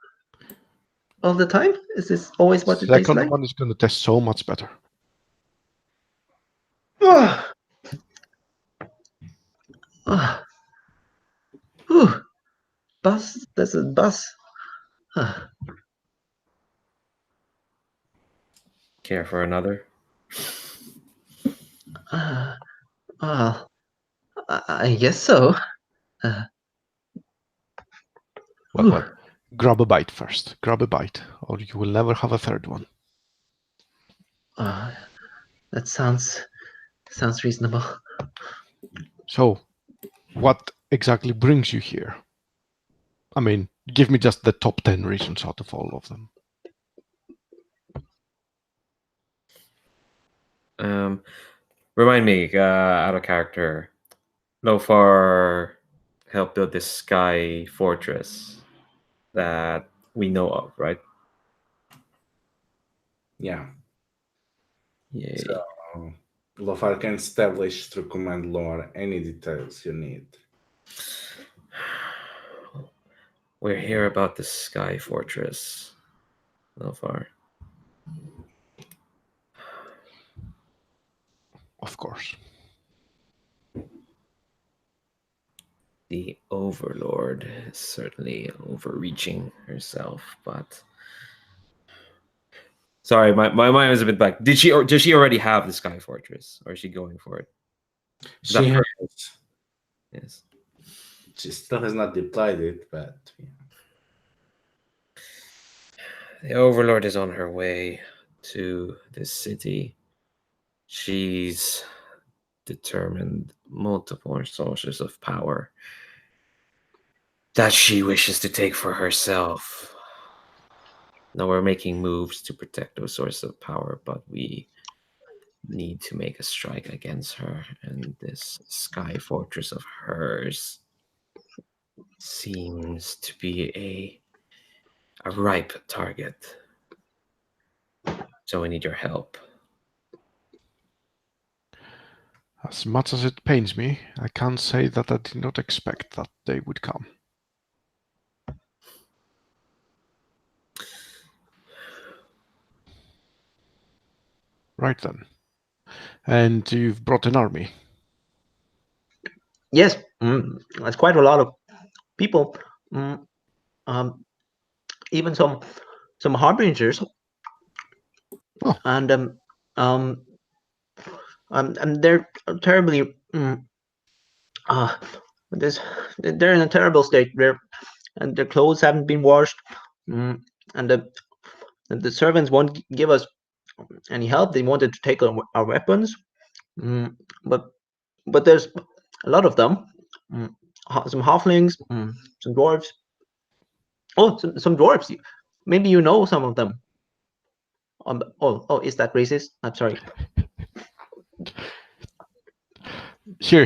all the time? Is this always what it tastes Second like? one is going to taste so much better. Oh, oh, whew. Buzz, that's a buzz. Ah, Care for another? well, I guess so. Well, grab a bite first. Grab a bite, or you will never have a third one. That sounds reasonable. So, what exactly brings you here? I mean, give me just the top 10 reasons out of all of them. Remind me, out of character. Lofar helped build this sky fortress that we know of, right? Yeah. Yay. So Lofar can establish through command lore any details you need. We're here about the sky fortress, Lofar. Of course. The Overlord is certainly overreaching herself, but sorry, my mind was a bit blank. Does she already have the Sky Fortress, or is she going for it? She has. Yes. She still has not deployed it, but yeah. The Overlord is on her way to this city. She's determined multiple sources of power that she wishes to take for herself. Now we're making moves to protect those sources of power, but we need to make a strike against her, and this sky fortress of hers seems to be a ripe target. So we need your help. As much as it pains me, I can't say that I did not expect that day would come. Right then. And you've brought an army. Yes, that's quite a lot of people. Even some harbingers. Oh. And they're terribly they're in a terrible state. And their clothes haven't been washed, and the servants won't give us any help. They wanted to take our weapons, but there's a lot of them. Some halflings, some dwarves. Oh, some dwarves. Maybe you know some of them. Is that racist? I'm sorry. Here.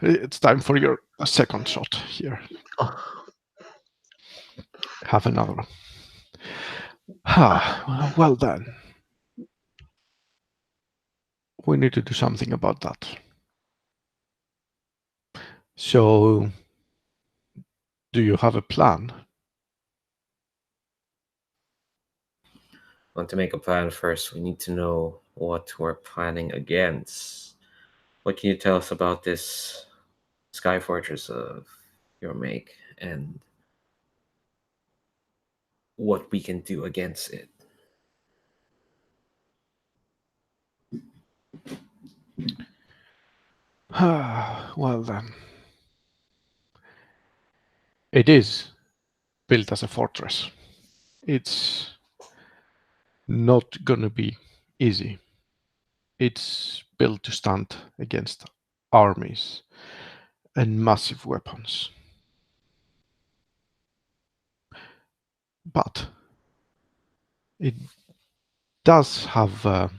It's time for your second shot. Here. Oh. Have another one. Well then. We need to do something about that. So, do you have a plan? Want to make a plan first, we need to know what we're planning against. What can you tell us about this sky fortress of your make, and what we can do against it? Well then. It is built as a fortress. It's not gonna be easy. It's built to stand against armies and massive weapons. But it does have a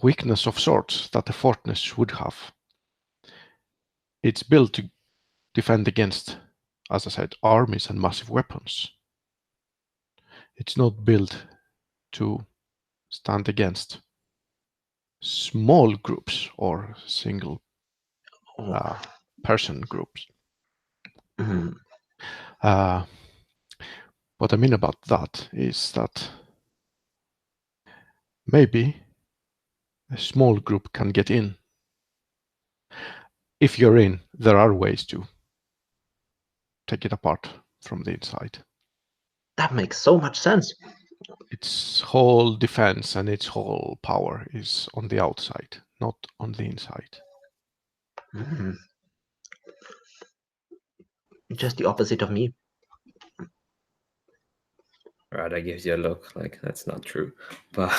weakness of sorts that a fortress would have. It's built to defend against, as I said, armies and massive weapons. It's not built to stand against small groups or single Oh. person groups. Mhm. What I mean about that is that maybe a small group can get in. If you're in, there are ways to take it apart from the inside. That makes so much sense. Its whole defense and its whole power is on the outside, not on the inside. Mhm. Just the opposite of me. Rada gives you a look like that's not true, but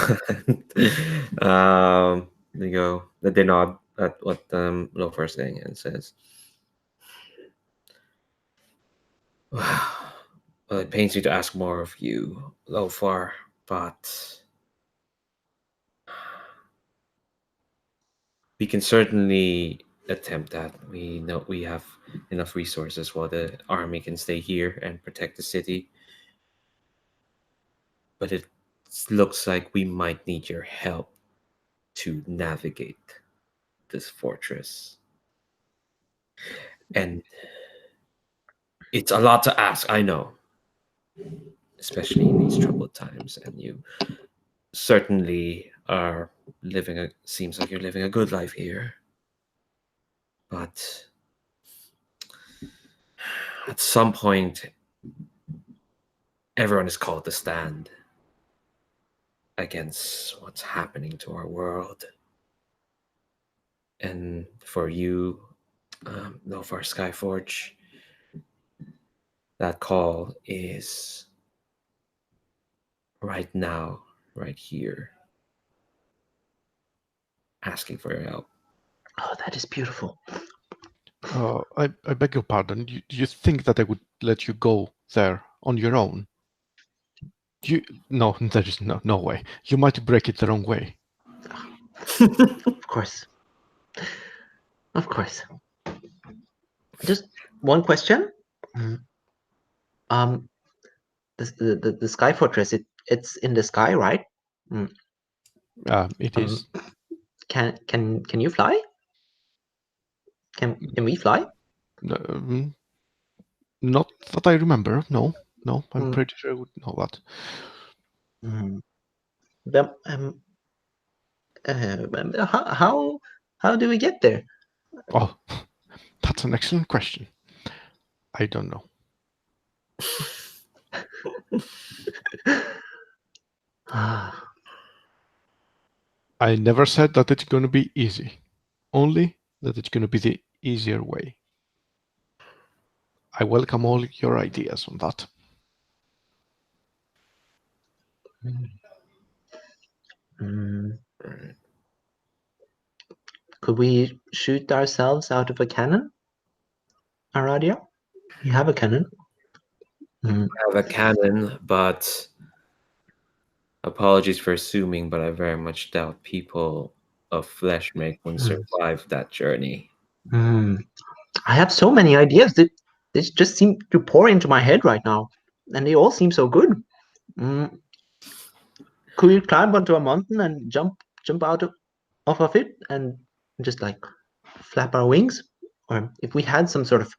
they nod at what Lothar is saying and says, "Well, it pains me to ask more of you, Lothar, but we can certainly attempt that. We know we have enough resources while the army can stay here and protect the city. But it looks like we might need your help to navigate this fortress. And it's a lot to ask, I know, especially in these troubled times. And you certainly are seems like you're living a good life here. But at some point, everyone is called to stand against what's happening to our world. And for you, for Skyforge, that call is right now, right here, asking for your help. Oh, that is beautiful. I beg your pardon. You think that I would let you go there on your own? No, there is no way. You might break it the wrong way. Of course. Of course. Just one question. The Sky Fortress, it's in the sky, right? It is. Can you fly? Can we fly? Not that I remember. No, I'm pretty sure I would know that. How do we get there? Oh, that's an excellent question. I don't know. I never said that it's going to be easy, only that it's going to be the easier way. I welcome all your ideas on that. Could we shoot ourselves out of a cannon, Aradia? You have a cannon. I have a cannon, but apologies for assuming, but I very much doubt people of flesh make one survive that journey. I have so many ideas that just seem to pour into my head right now, and they all seem so good. Could we climb onto a mountain and jump out of it and just like flap our wings? Or if we had some sort of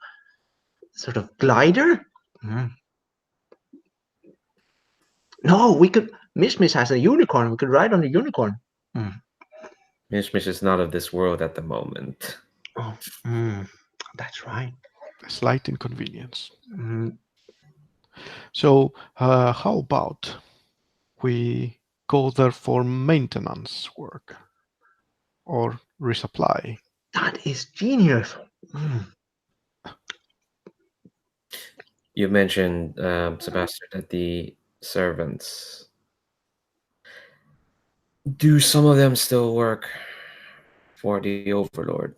glider? No, we could. Mishmish has a unicorn. We could ride on the unicorn. Mishmish is not of this world at the moment. Oh, that's right. A slight inconvenience. So, how about we go there for maintenance work or resupply? That is genius. You mentioned, Sebastian, that the servants. Do some of them still work for the Overlord?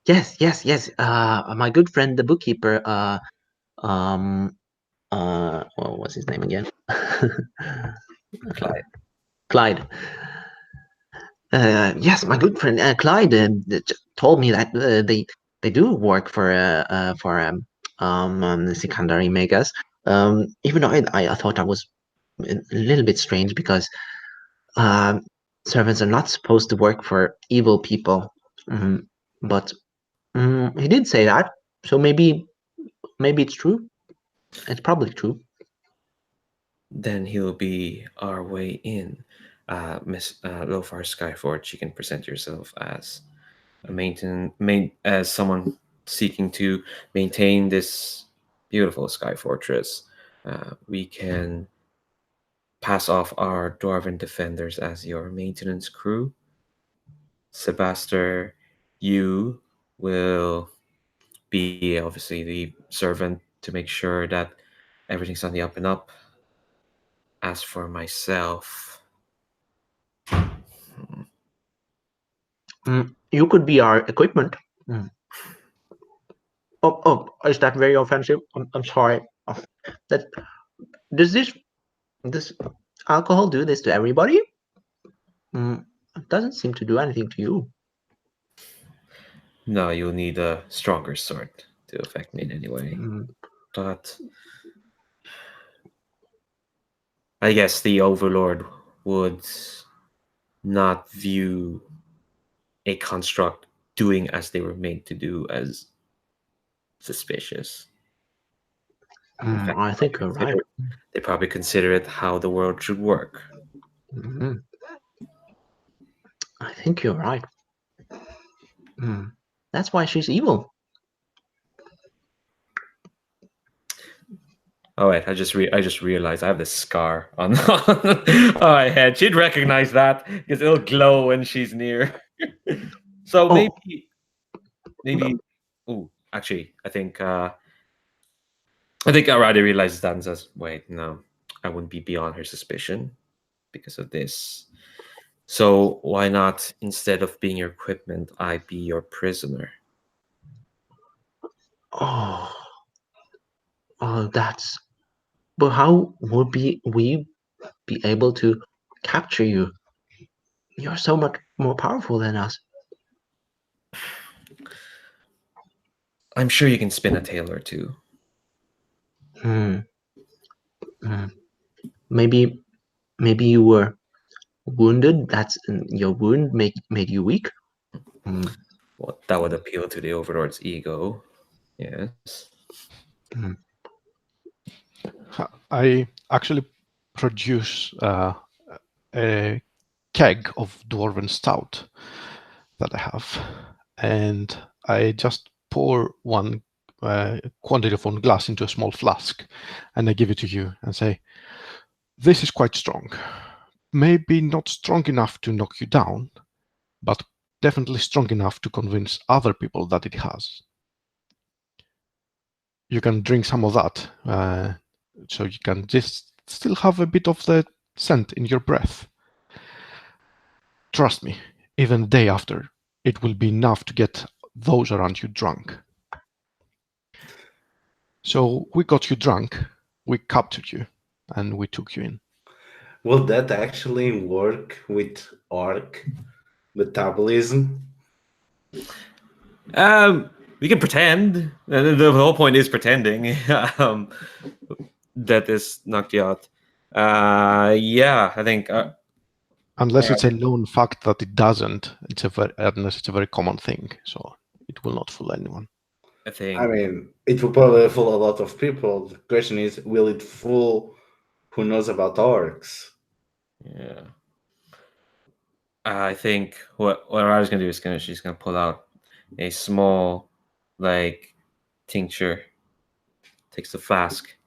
Yes. My good friend, the bookkeeper, what was his name again? Clyde. Yes, my good friend Clyde told me that they do work for the Sikandari Megas. Even though I thought that was a little bit strange because servants are not supposed to work for evil people. But he did say that, so maybe it's true. It's probably true. Then he'll be our way in. Miss Lofar Skyforge, you can present yourself as as someone seeking to maintain this beautiful sky fortress. We can pass off our dwarven defenders as your maintenance crew. Sebaster, you will be obviously the servant to make sure that everything's on the up and up. As for myself, You could be our equipment. Oh, is that very offensive? I'm sorry. That does this alcohol do this to everybody? It doesn't seem to do anything to you. no, you'll need a stronger sword to affect me in any way. But I guess the Overlord would not view a construct doing as they were made to do as suspicious. In fact, I think you're right. They probably consider it how the world should work. I think you're right. That's why she's evil. Oh wait, I just realized I have this scar on on my head. She'd recognize that because it'll glow when she's near. So maybe. Oh, actually, I think Aradi realizes that and says, "Wait, no, I wouldn't be beyond her suspicion because of this. So why not, instead of being your equipment, I be your prisoner?" Oh, that's. But how would we be able to capture you? You're so much more powerful than us. I'm sure you can spin a tale or two. Maybe you were wounded. That's your wound made you weak. Well, that would appeal to the Overlord's ego. Yes. I actually produce a keg of dwarven stout that I have, and I just pour one quantity of one glass into a small flask, and I give it to you and say, "This is quite strong. Maybe not strong enough to knock you down, but definitely strong enough to convince other people that it has. You can drink some of that, so you can just still have a bit of the scent in your breath. Trust me, even the day after, it will be enough to get those around you drunk." So we got you drunk, we captured you, and we took you in. Will that actually work with orc metabolism? We can pretend. The whole point is pretending. That is knocked you out. Yeah, I think. Unless it's a known fact that it doesn't, unless it's a very common thing, so it will not fool anyone. I mean, it will probably fool a lot of people. The question is, will it fool who knows about orcs? Yeah. I think what I was gonna do is she's gonna pull out a small, like, tincture. Takes the flask,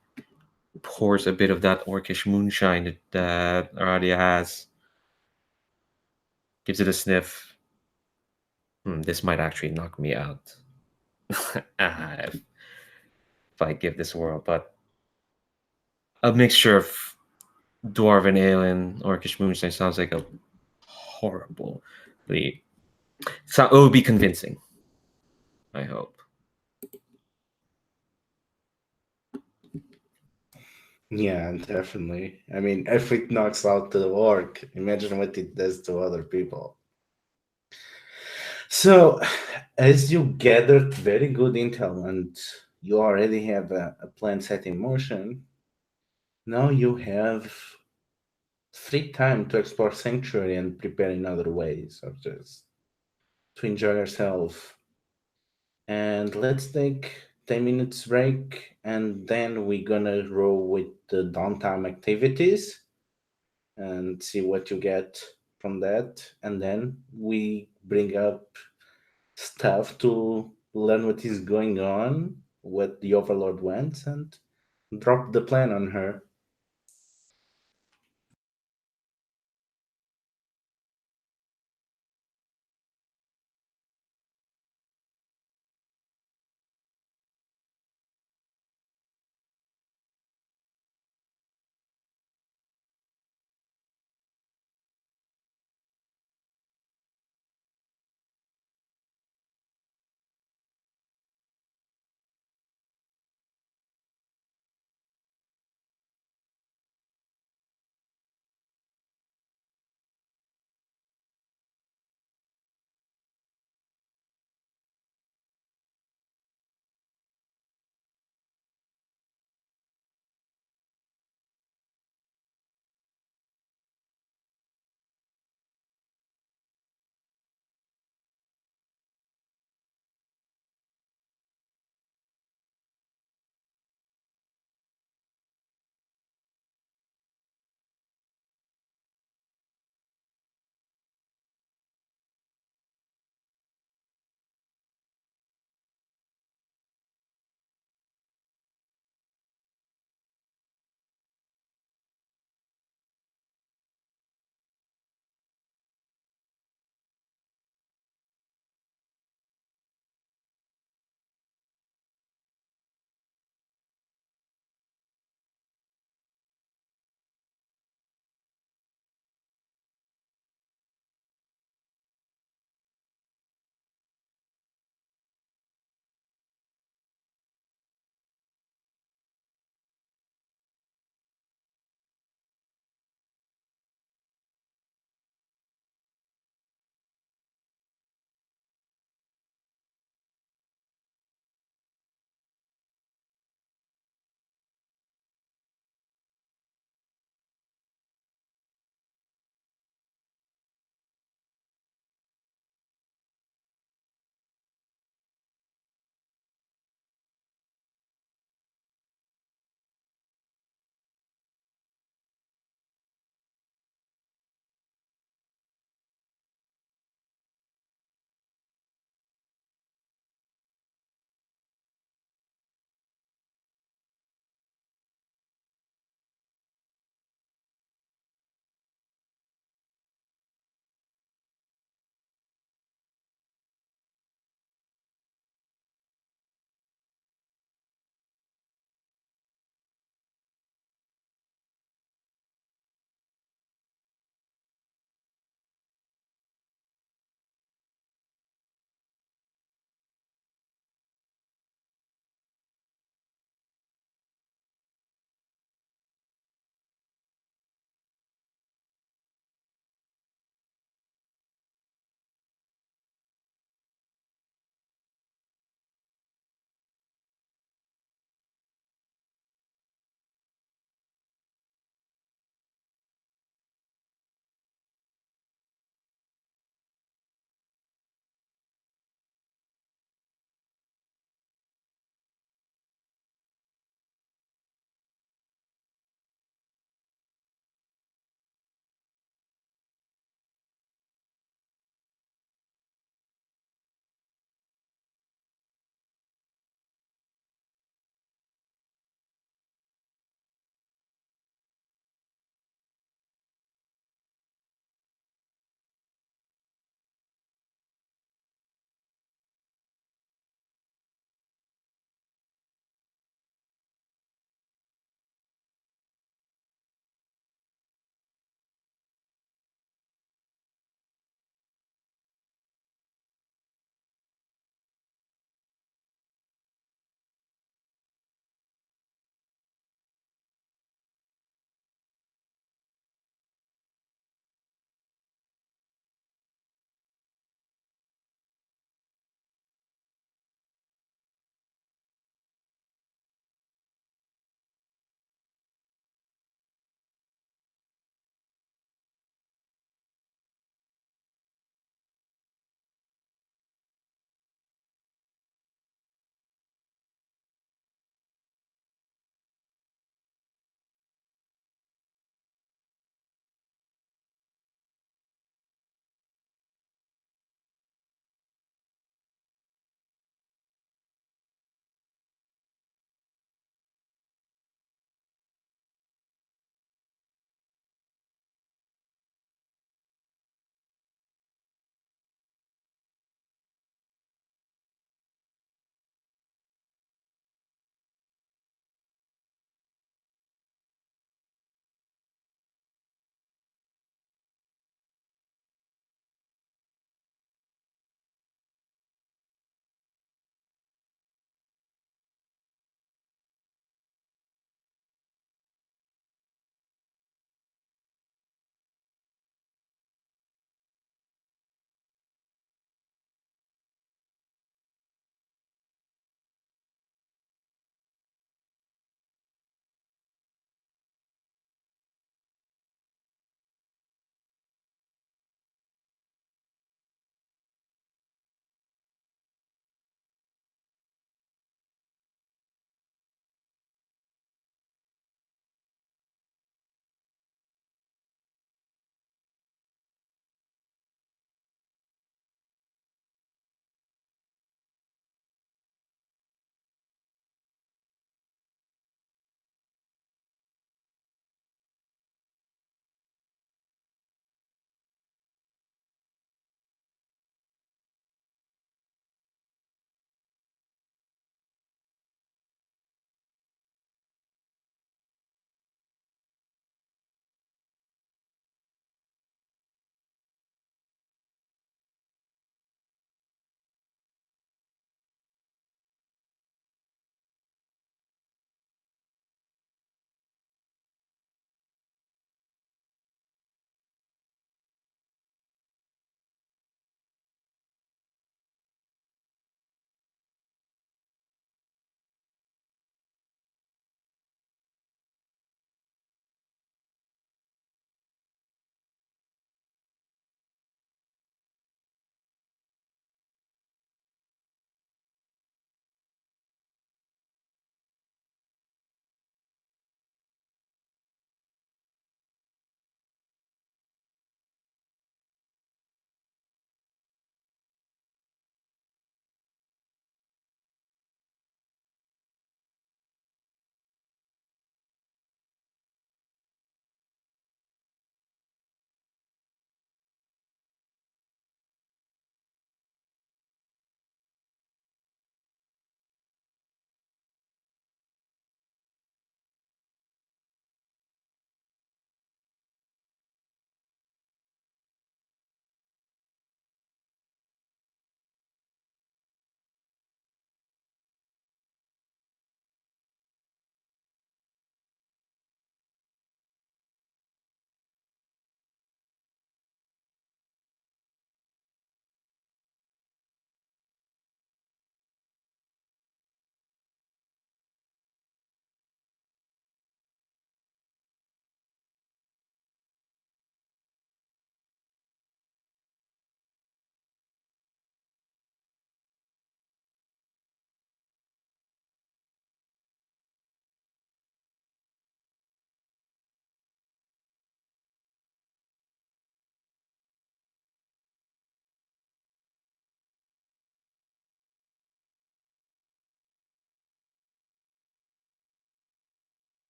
pours a bit of that orcish moonshine that Aradia has. Gives it a sniff. This might actually knock me out. If I give this a whirl, but a mixture of dwarven ale and orcish moonshine sounds like a horrible lead. So it will be convincing, I hope. Yeah, definitely. I mean, if it knocks out the orc, imagine what it does to other people. So, as you gathered very good intel and you already have a plan set in motion, now you have free time to explore Sanctuary and prepare in other ways, or just to enjoy yourself. And let's take 10 minutes break, and then we're gonna roll with the downtime activities and see what you get from that. And then we bring up stuff to learn what is going on, what the Overlord wants, and drop the plan on her.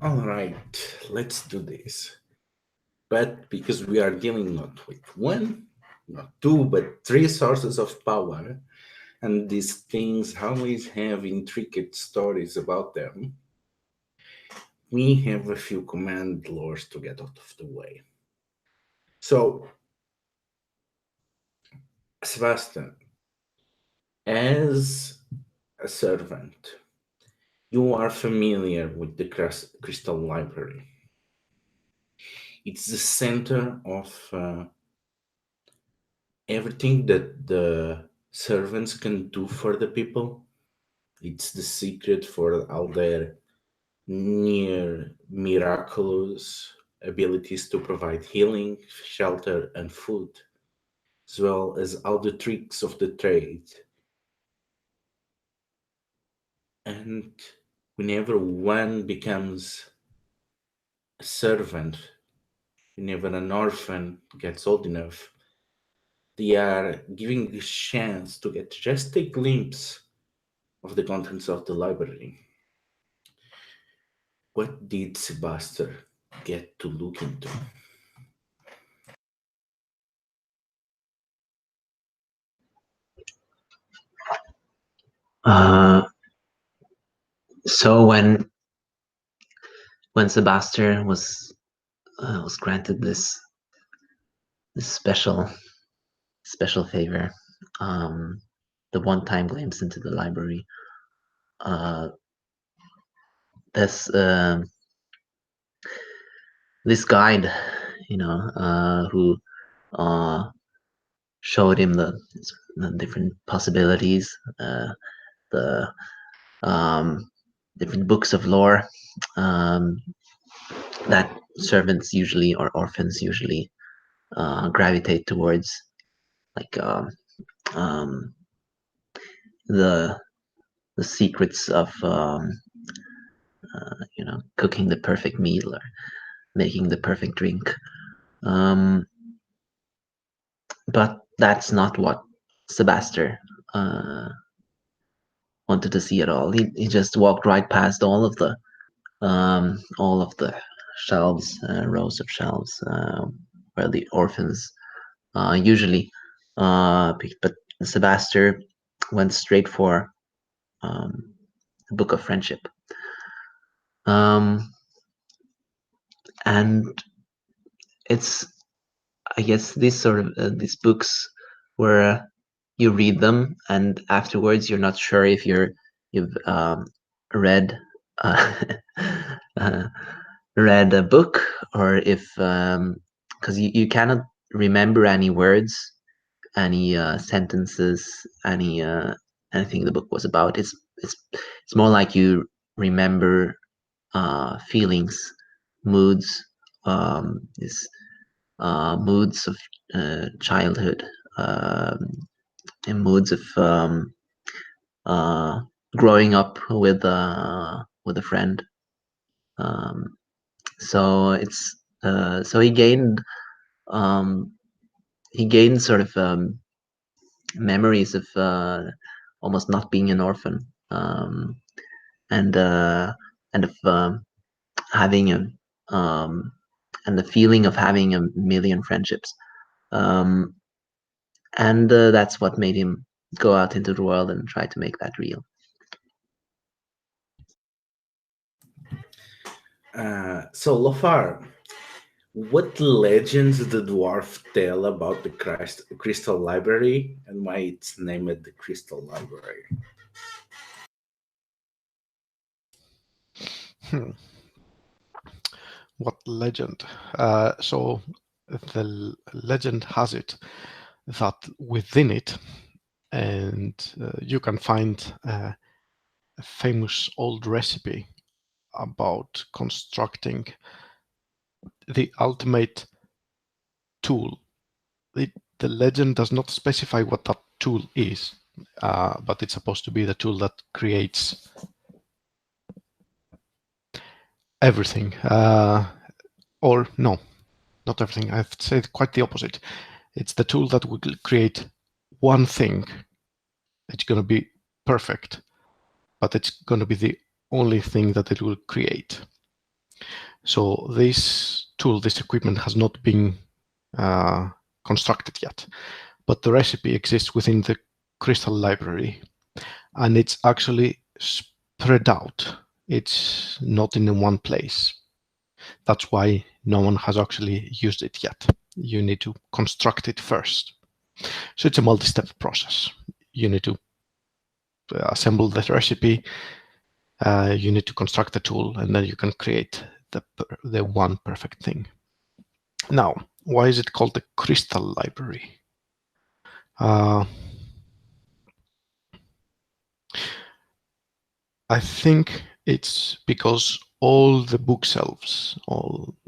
All right, let's do this. But because we are dealing not with one, not two, but three sources of power, and these things always have intricate stories about them, we have a few command lores to get out of the way. So, Sebastian, as a servant, you are familiar with the Crystal Library. It's the center of everything that the servants can do for the people. It's the secret for all their near miraculous abilities to provide healing, shelter, and food, as well as all the tricks of the trade. And whenever one becomes a servant, whenever an orphan gets old enough, they are giving this chance to get just a glimpse of the contents of the library. What did Sebastian get to look into? So when Sebastian was granted this special favor, the one-time glimpse into the library, this this guide, who showed him the different possibilities, the different books of lore that servants usually or orphans usually gravitate towards, like the secrets of cooking the perfect meal or making the perfect drink. But that's not what Sebastian wanted to see at all. He just walked right past all of the shelves, rows of shelves, where the orphans usually. But Sebastian went straight for the Book of Friendship. And it's, I guess, this sort of these books where you read them and afterwards you're not sure if you've read read a book, or if because you cannot remember any words, any sentences, anything the book was about. It's more like you remember feelings, moods, these moods of childhood, and moods of growing up with a friend. So it's so he gained sort of memories of almost not being an orphan, and of having a and the feeling of having a million friendships, and that's what made him go out into the world and try to make that real. So, Lofar, what legends the dwarf tell about the Crystal Library and why it's named the Crystal Library? What legend? So the legend has it that within it, and you can find a famous old recipe about constructing the ultimate tool. The legend does not specify what that tool is, but it's supposed to be the tool that creates everything. Or no, not everything. I've said quite the opposite. It's the tool that will create one thing. It's going to be perfect, but it's going to be the only thing that it will create. So this tool, this equipment has not been constructed yet, but the recipe exists within the crystal library, and it's actually spread out. It's not in one place. That's why no one has actually used it yet. You need to construct it first. So it's a multi-step process. You need to assemble the recipe, you need to construct the tool, and then you can create the one perfect thing. Now, why is it called the crystal library? I think it's because all the bookshelves,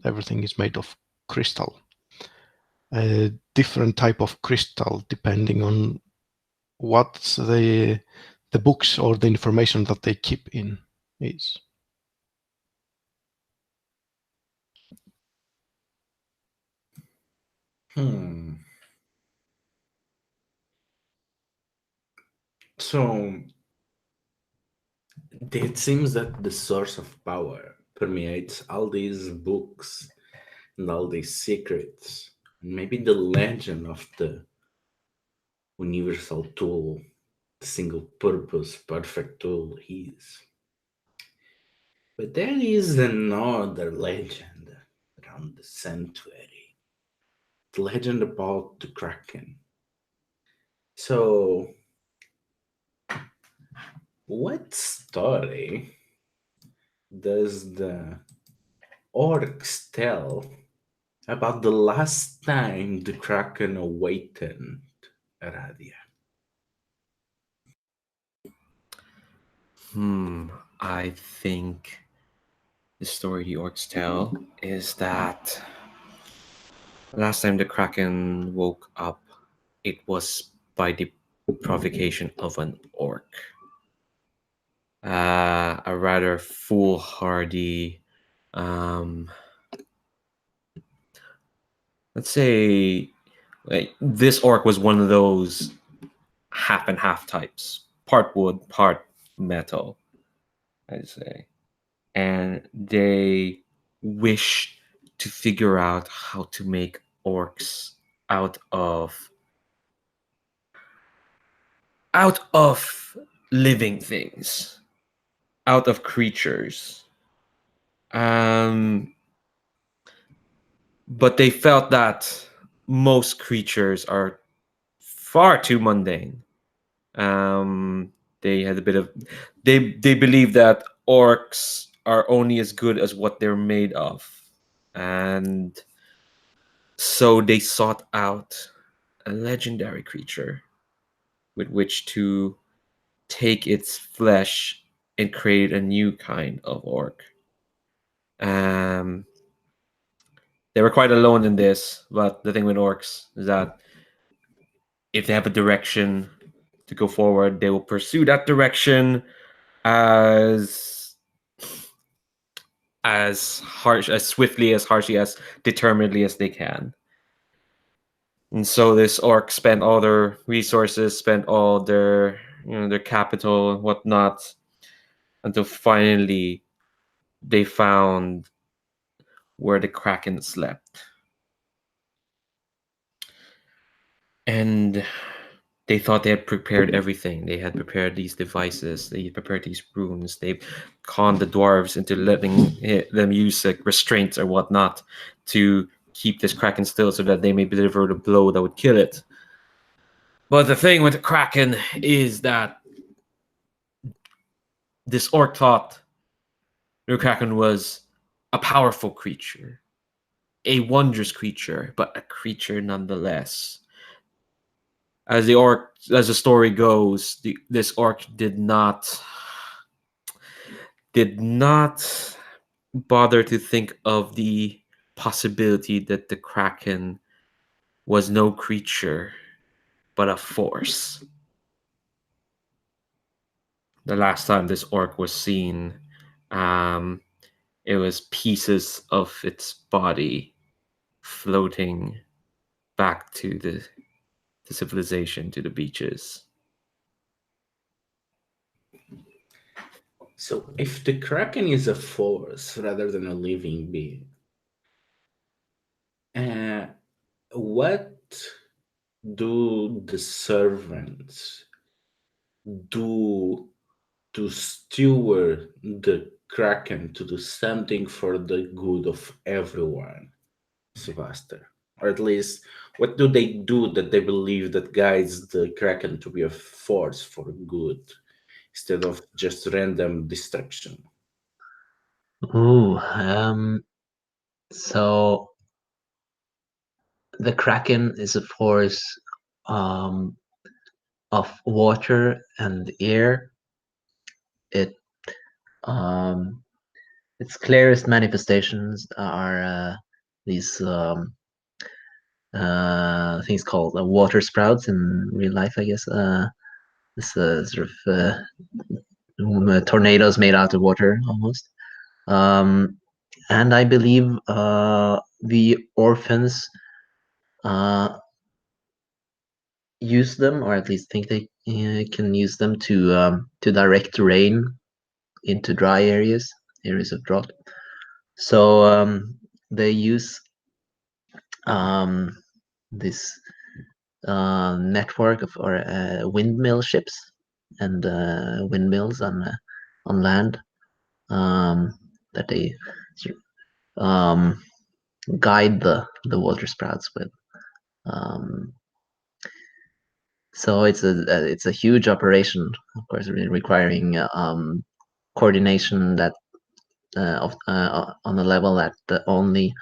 everything is made of crystal. A different type of crystal depending on what the books or the information that they keep in is. So it seems that the source of power permeates all these books and all these secrets. Maybe the legend of the universal tool, the single purpose perfect tool is. But there is another legend around the sanctuary. The legend about the Kraken. So, what story does the orcs tell about the last time the Kraken awakened Aradia? I think the story the orcs tell is that last time the Kraken woke up, it was by the provocation of an orc. A rather foolhardy, let's say, like, this orc was one of those half and half types, part wood, part metal, I'd say. And they wish to figure out how to make orcs out of living things, out of creatures. But they felt that most creatures are far too mundane. They had a bit of they believe that orcs are only as good as what they're made of, and so they sought out a legendary creature with which to take its flesh and create a new kind of orc. They were quite alone in this, but the thing with orcs is that if they have a direction to go forward, they will pursue that direction as swiftly, as harshly, as determinedly as they can. And so this orc spent all their resources, spent all their their capital and whatnot, until finally they found where the Kraken slept. And they thought they had prepared everything. They had prepared these devices. They prepared these runes. They conned the dwarves into letting them use restraints or whatnot to keep this Kraken still so that they may deliver the blow that would kill it. But the thing with the Kraken is that this orc thought the Kraken was a powerful creature, a wondrous creature, but a creature nonetheless. As the story goes, this orc did not bother to think of the possibility that the Kraken was no creature but a force. The last time this orc was seen, it was pieces of its body floating back to the civilization, to the beaches. So if the Kraken is a force rather than a living being, what do the servants do to steward the Kraken to do something for the good of everyone, Sebastian? Or at least, what do they do that they believe that guides the Kraken to be a force for good instead of just random destruction? Ooh, so the Kraken is a force of water and air. Its clearest manifestations are these things called water sprouts in real life, I guess. This sort of tornadoes made out of water, almost. And I believe the orphans use them, or at least think they can use them to direct rain into dry areas of drought. So they use this network of windmill ships and windmills on land that they guide the water sprouts with. So it's a huge operation, of course, requiring coordination that on a level that only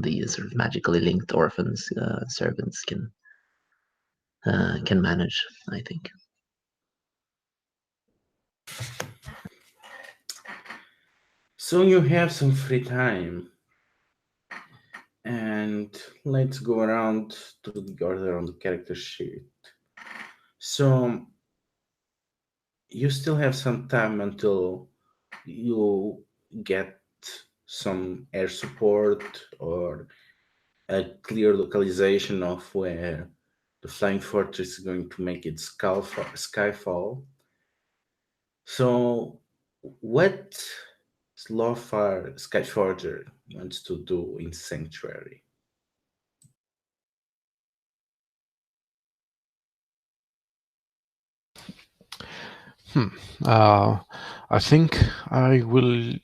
the sort of magically linked orphans servants can manage, I think. So you have some free time, and let's go around to the order on the character sheet. So you still have some time until you get some air support or a clear localization of where the Flying Fortress is going to make its skyfall. So, what Slothar Skyforger wants to do in Sanctuary? I think I will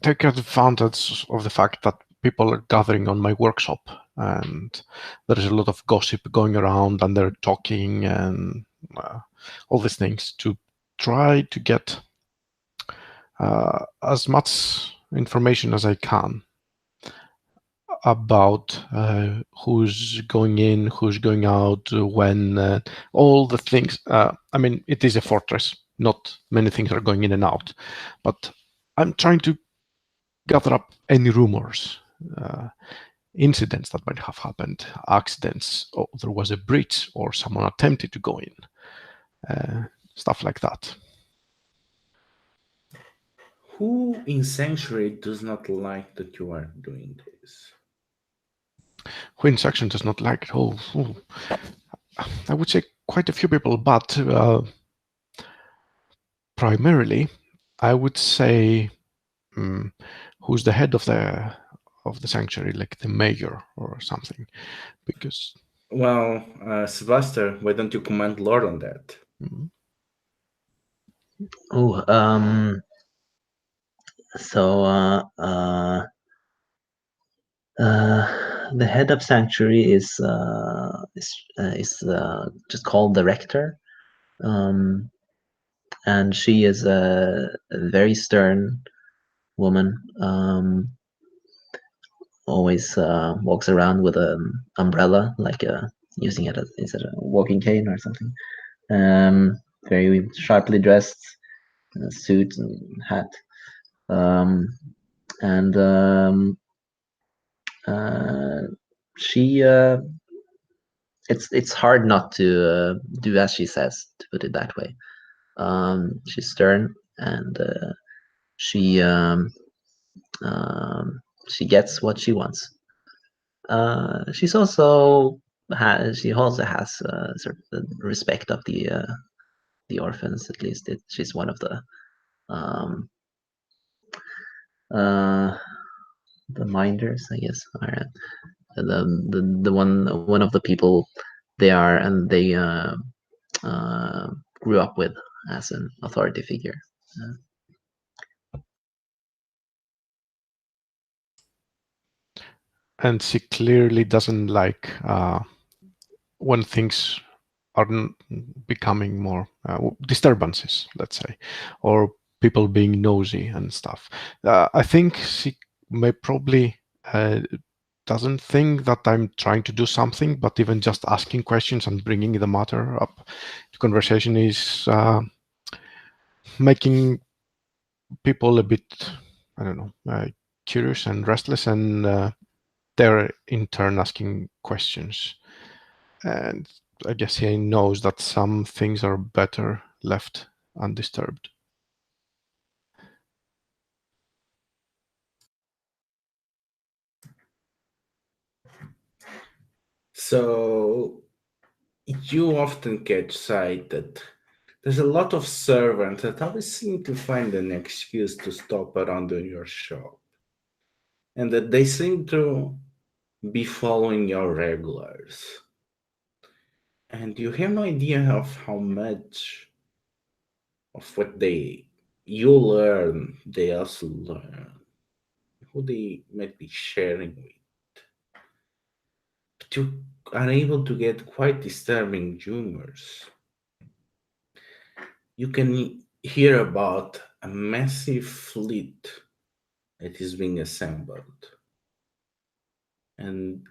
take advantage of the fact that people are gathering on my workshop, and there is a lot of gossip going around, and they're talking and all these things to try to get as much information as I can about who's going in, who's going out, when, all the things. I mean, it is a fortress. Not many things are going in and out, but I'm trying to gather up any rumors, incidents that might have happened, accidents, or there was a breach, or someone attempted to go in, stuff like that. Who in Sanctuary does not like that you are doing this? Who section does not like it? Oh, I would say quite a few people, but primarily, I would say who's the head of the sanctuary, like the mayor or something, because. Well, Sebastian, why don't you command Lord on that? Oh, so the head of sanctuary is just called the rector, and she is a very stern woman. Always walks around with an umbrella, like using it as a walking cane or something. Very sharply dressed, in a suit and hat, and she. It's hard not to do as she says, to put it that way. She's stern, and she gets what she wants. She's also she also has sort of the respect of the the orphans. At least she's one of the minders, I guess, or the one of the people they are, and they grew up with as an authority figure. And she clearly doesn't like when things are becoming more disturbances, let's say, or people being nosy and stuff. I think she may probably doesn't think that I'm trying to do something, but even just asking questions and bringing the matter up to conversation is making people a bit, I don't know, curious and restless, and they're in turn asking questions. And I guess he knows that some things are better left undisturbed. So you often catch sight that there's a lot of servants that always seem to find an excuse to stop around in your shop, and that they seem to be following your regulars. And you have no idea of how much of what you learn, they also learn, who they might be sharing with. But you are able to get quite disturbing rumors. You can hear about a massive fleet that is being assembled, and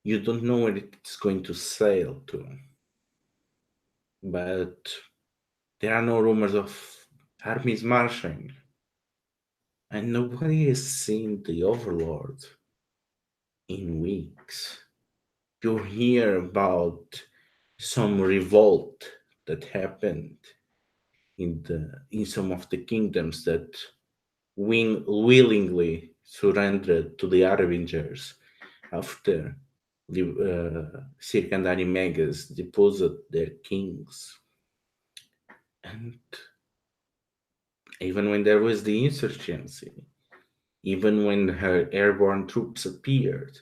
you don't know where it's going to sail to. But there are no rumors of armies marching, and nobody has seen the Overlord in weeks. You hear about some revolt that happened in some of the kingdoms that willingly surrendered to the Arbingers after the Circandari Megas deposed their kings. And even when there was the insurgency, even when her airborne troops appeared,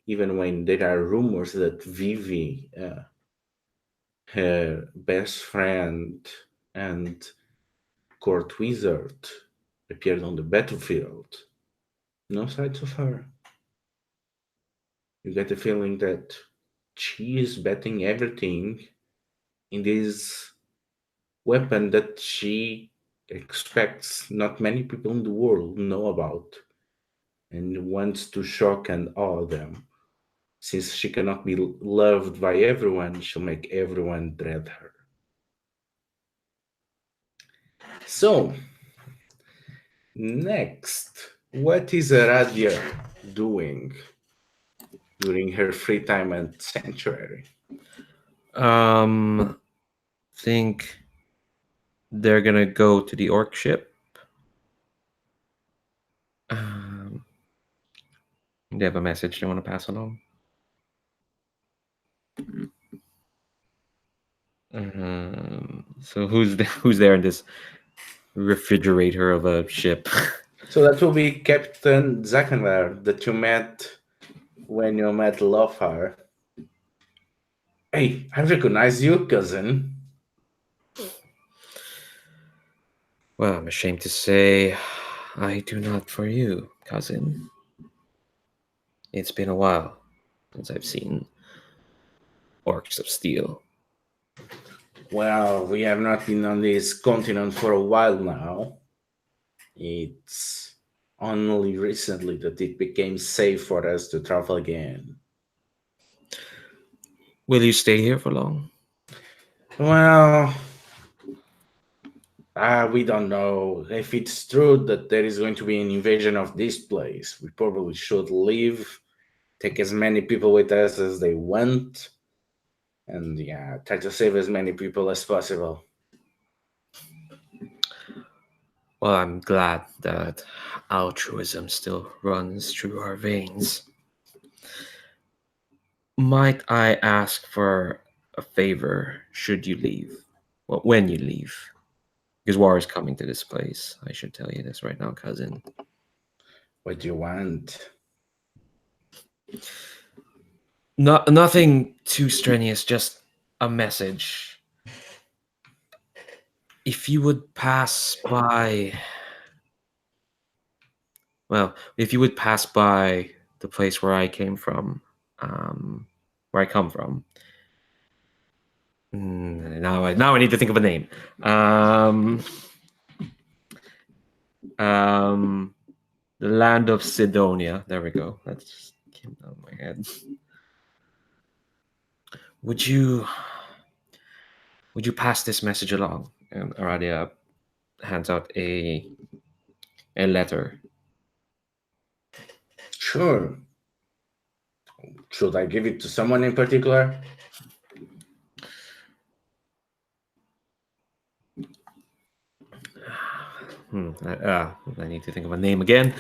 even when there are rumors that Vivi, her best friend and court wizard, appeared on the battlefield, no signs of her. You get the feeling that she is betting everything in this weapon that she expects not many people in the world know about and wants to shock and awe them. Since she cannot be loved by everyone, she'll make everyone dread her. So, next, what is Aradia doing during her free time at Sanctuary? Think they're gonna go to the orc ship. They have a message they want to pass along. So who's there in this refrigerator of a ship? So that will be Captain Zakandar that you met when you met Lofar. Hey, I recognize you, cousin. Well, I'm ashamed to say, I do not for you, cousin. It's been a while since I've seen orcs of steel. Well, we have not been on this continent for a while now. It's only recently that it became safe for us to travel again. Will you stay here for long? Well, we don't know. If it's true that there is going to be an invasion of this place, we probably should leave, take as many people with us as they want, and try to save as many people as possible. Well, I'm glad that altruism still runs through our veins. Might I ask for a favor should you leave? Well, when you leave. Because war is coming to this place. I should tell you this right now, cousin. What do you want? Nothing too strenuous, just a message. If you would pass by... Well, if you would pass by the place where I came from, where I come from... Now I need to think of a name. The land of Sidonia. There we go. That just came out of my head. Would you pass this message along? And Aradia hands out a letter. Sure. Should I give it to someone in particular? I need to think of a name again.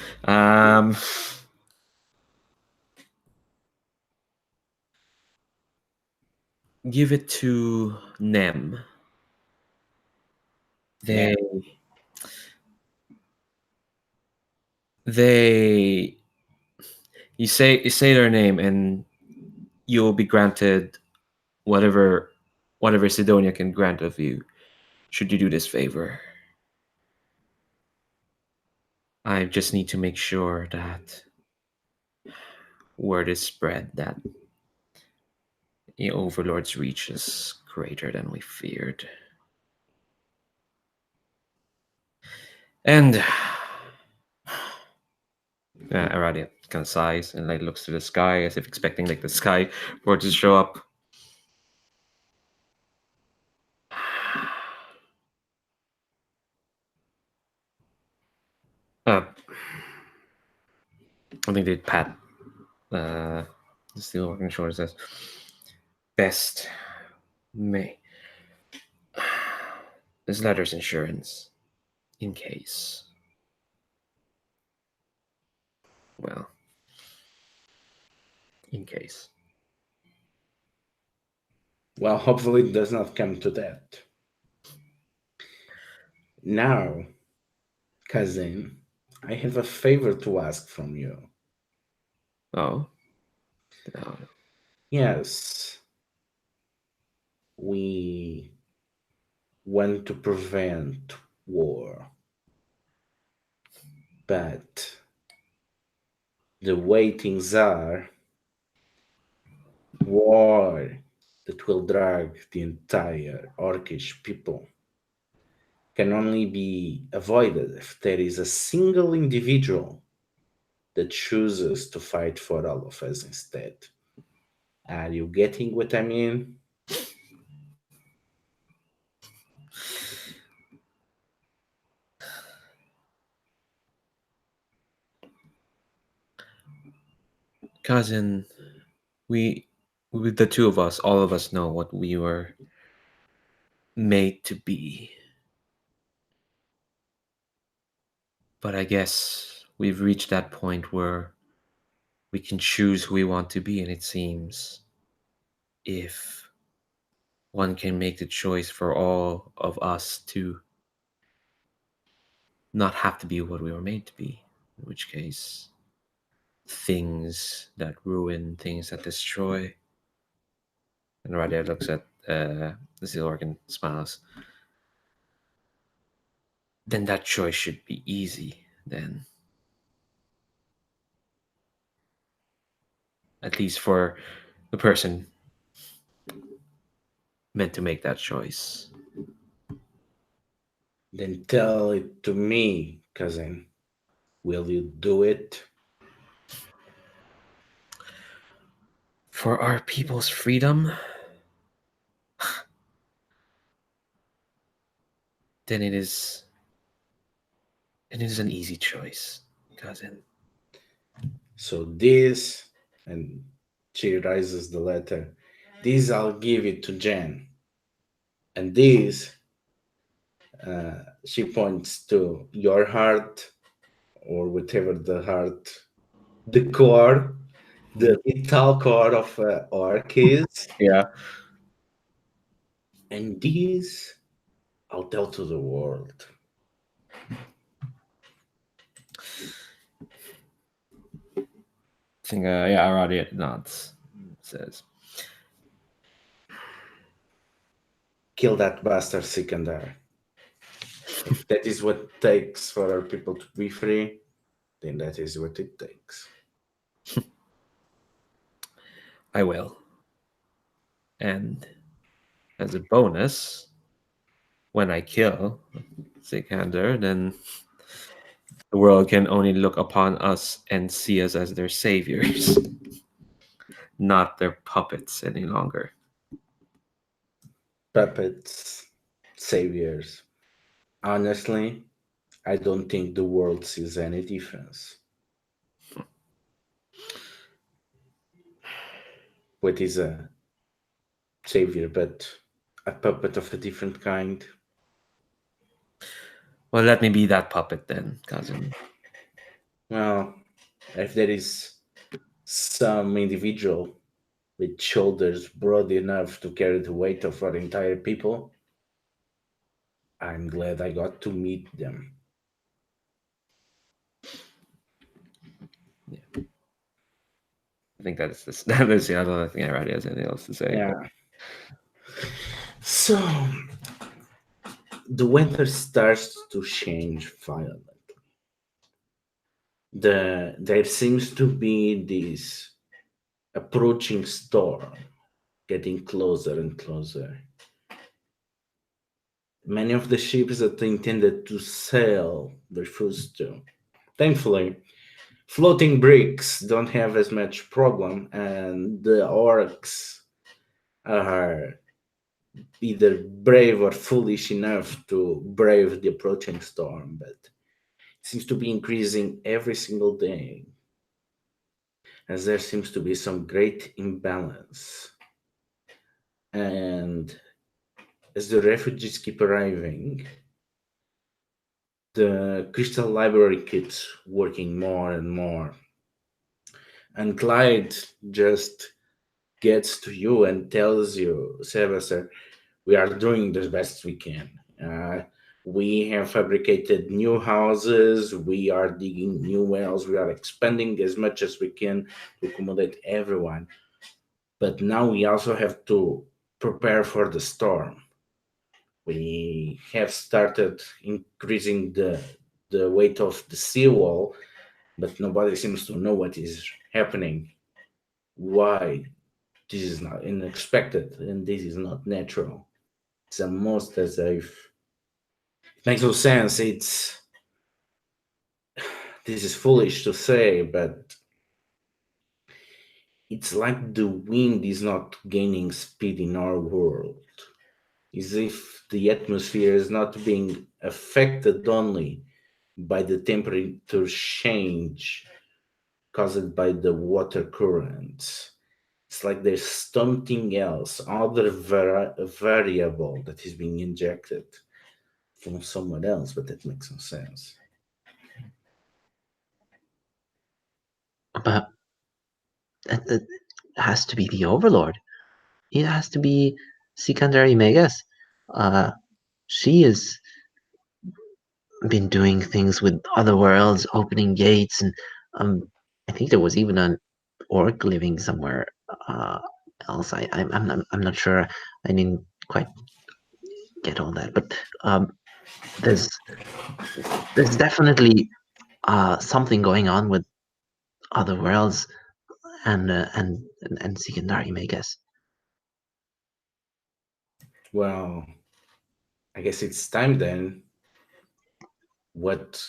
Give it to Nem. They you say their name and you'll be granted whatever Sidonia can grant of you should you do this favor. I just need to make sure that word is spread that the Overlord's reach is greater than we feared. And Aradia kind of sighs and like looks to the sky as if expecting like the sky for it to show up. I think they pat the steel working shoulder says, "Best may this letter's insurance in case. Well, in case." Well, hopefully it does not come to that. Now, cousin, I have a favor to ask from you. Oh? No. Yes. We want to prevent war. But the way things are, war that will drag the entire Orcish people can only be avoided if there is a single individual that chooses to fight for all of us instead. Are you getting what I mean? Cousin, we the two of us, all of us know what we were made to be. But I guess we've reached that point where we can choose who we want to be, and it seems if one can make the choice for all of us to not have to be what we were made to be, in which case things that ruin, things that destroy. And Radia looks at the Seal Organ, smiles. Then that choice should be easy, then. At least for the person meant to make that choice. Then tell it to me, cousin. Will you do it? For our people's freedom, then it is an easy choice, cousin. So this, and she raises the letter, this I'll give it to Jen. And this, she points to your heart, or whatever the heart, the core, the vital core of orc is. Yeah. And this I'll tell to the world. I think, Aradia nods. Says, Kill that bastard Sikandar. If that is what it takes for our people to be free, then that is what it takes. I will. And as a bonus, when I kill Sikander, then the world can only look upon us and see us as their saviors, not their puppets any longer. Puppets, saviors. Honestly, I don't think the world sees any difference. What is a savior but a puppet of a different kind? Well, let me be that puppet then, cousin. Well, if there is some individual with shoulders broad enough to carry the weight of our entire people, I'm glad I got to meet them. I think that's that is the other thing I already has anything else to say. Yeah. So the weather starts to change violently. There seems to be this approaching storm getting closer and closer. Many of the ships that intended to sail refused to. Thankfully, floating bricks don't have as much problem, and the orcs are either brave or foolish enough to brave the approaching storm, but it seems to be increasing every single day, as there seems to be some great imbalance. And as the refugees keep arriving, the Crystal Library keeps working more and more. And Clyde just gets to you and tells you, Sebastian, we are doing the best we can. We have fabricated new houses, we are digging new wells, we are expanding as much as we can to accommodate everyone. But now we also have to prepare for the storm. We have started increasing the weight of the seawall, but nobody seems to know what is happening. Why? This is not unexpected and this is not natural. It's almost as if it makes no sense. This is foolish to say, but it's like the wind is not gaining speed in our world. As if the atmosphere is not being affected only by the temperature change caused by the water currents. It's like there's something else, other variable that is being injected from somewhere else, but that makes no sense. But it has to be the Overlord. It has to be Sikandari Megas. She has been doing things with other worlds, opening gates, and I think there was even an orc living somewhere else. I'm not sure. I didn't quite get all that, but there's definitely something going on with other worlds and Sikandari Megas. Well, I guess it's time then. What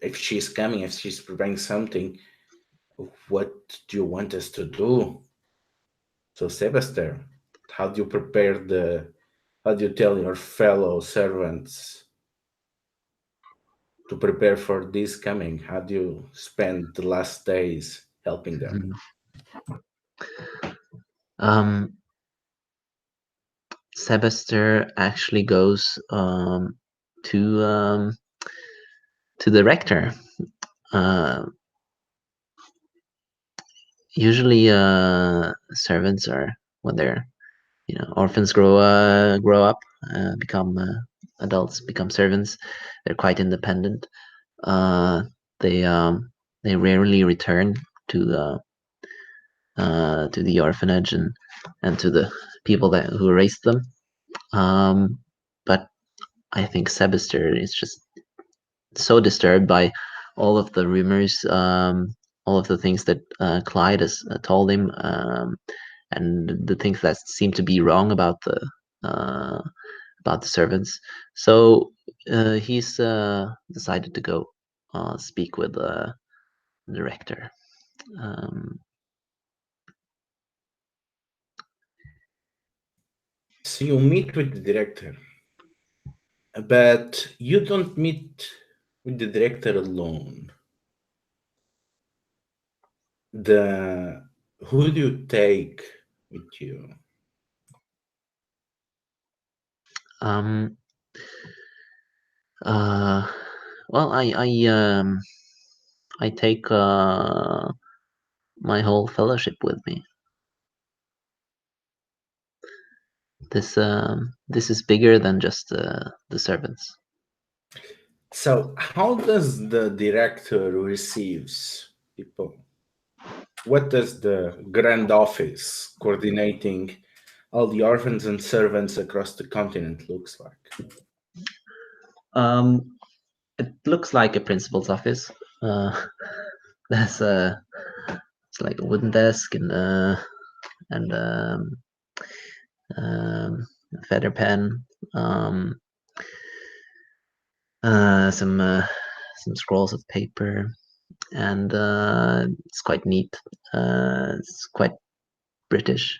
if she's coming, if she's preparing something, what do you want us to do? So Sebastian, how do you tell your fellow servants to prepare for this coming? How do you spend the last days helping them? Sebastian actually goes to the rector. Usually, servants are when they're orphans grow up. become adults, become servants. They're quite independent. They rarely return to the orphanage and to the people who raised them. But I think Sebaster is just so disturbed by all of the rumors, all of the things that Clyde has told him, and the things that seem to be wrong about the servants. So he's decided to go speak with the director. So you meet with the director, but you don't meet with the director alone. Who do you take with you? Well, I take my whole fellowship with me. This is bigger than just the servants. So how does the director receives people? What does the Grand Office coordinating all the orphans and servants across the continent looks like? It looks like a principal's office. There's it's like a wooden desk and a feather pen, some scrolls of paper, and it's quite neat. It's quite British.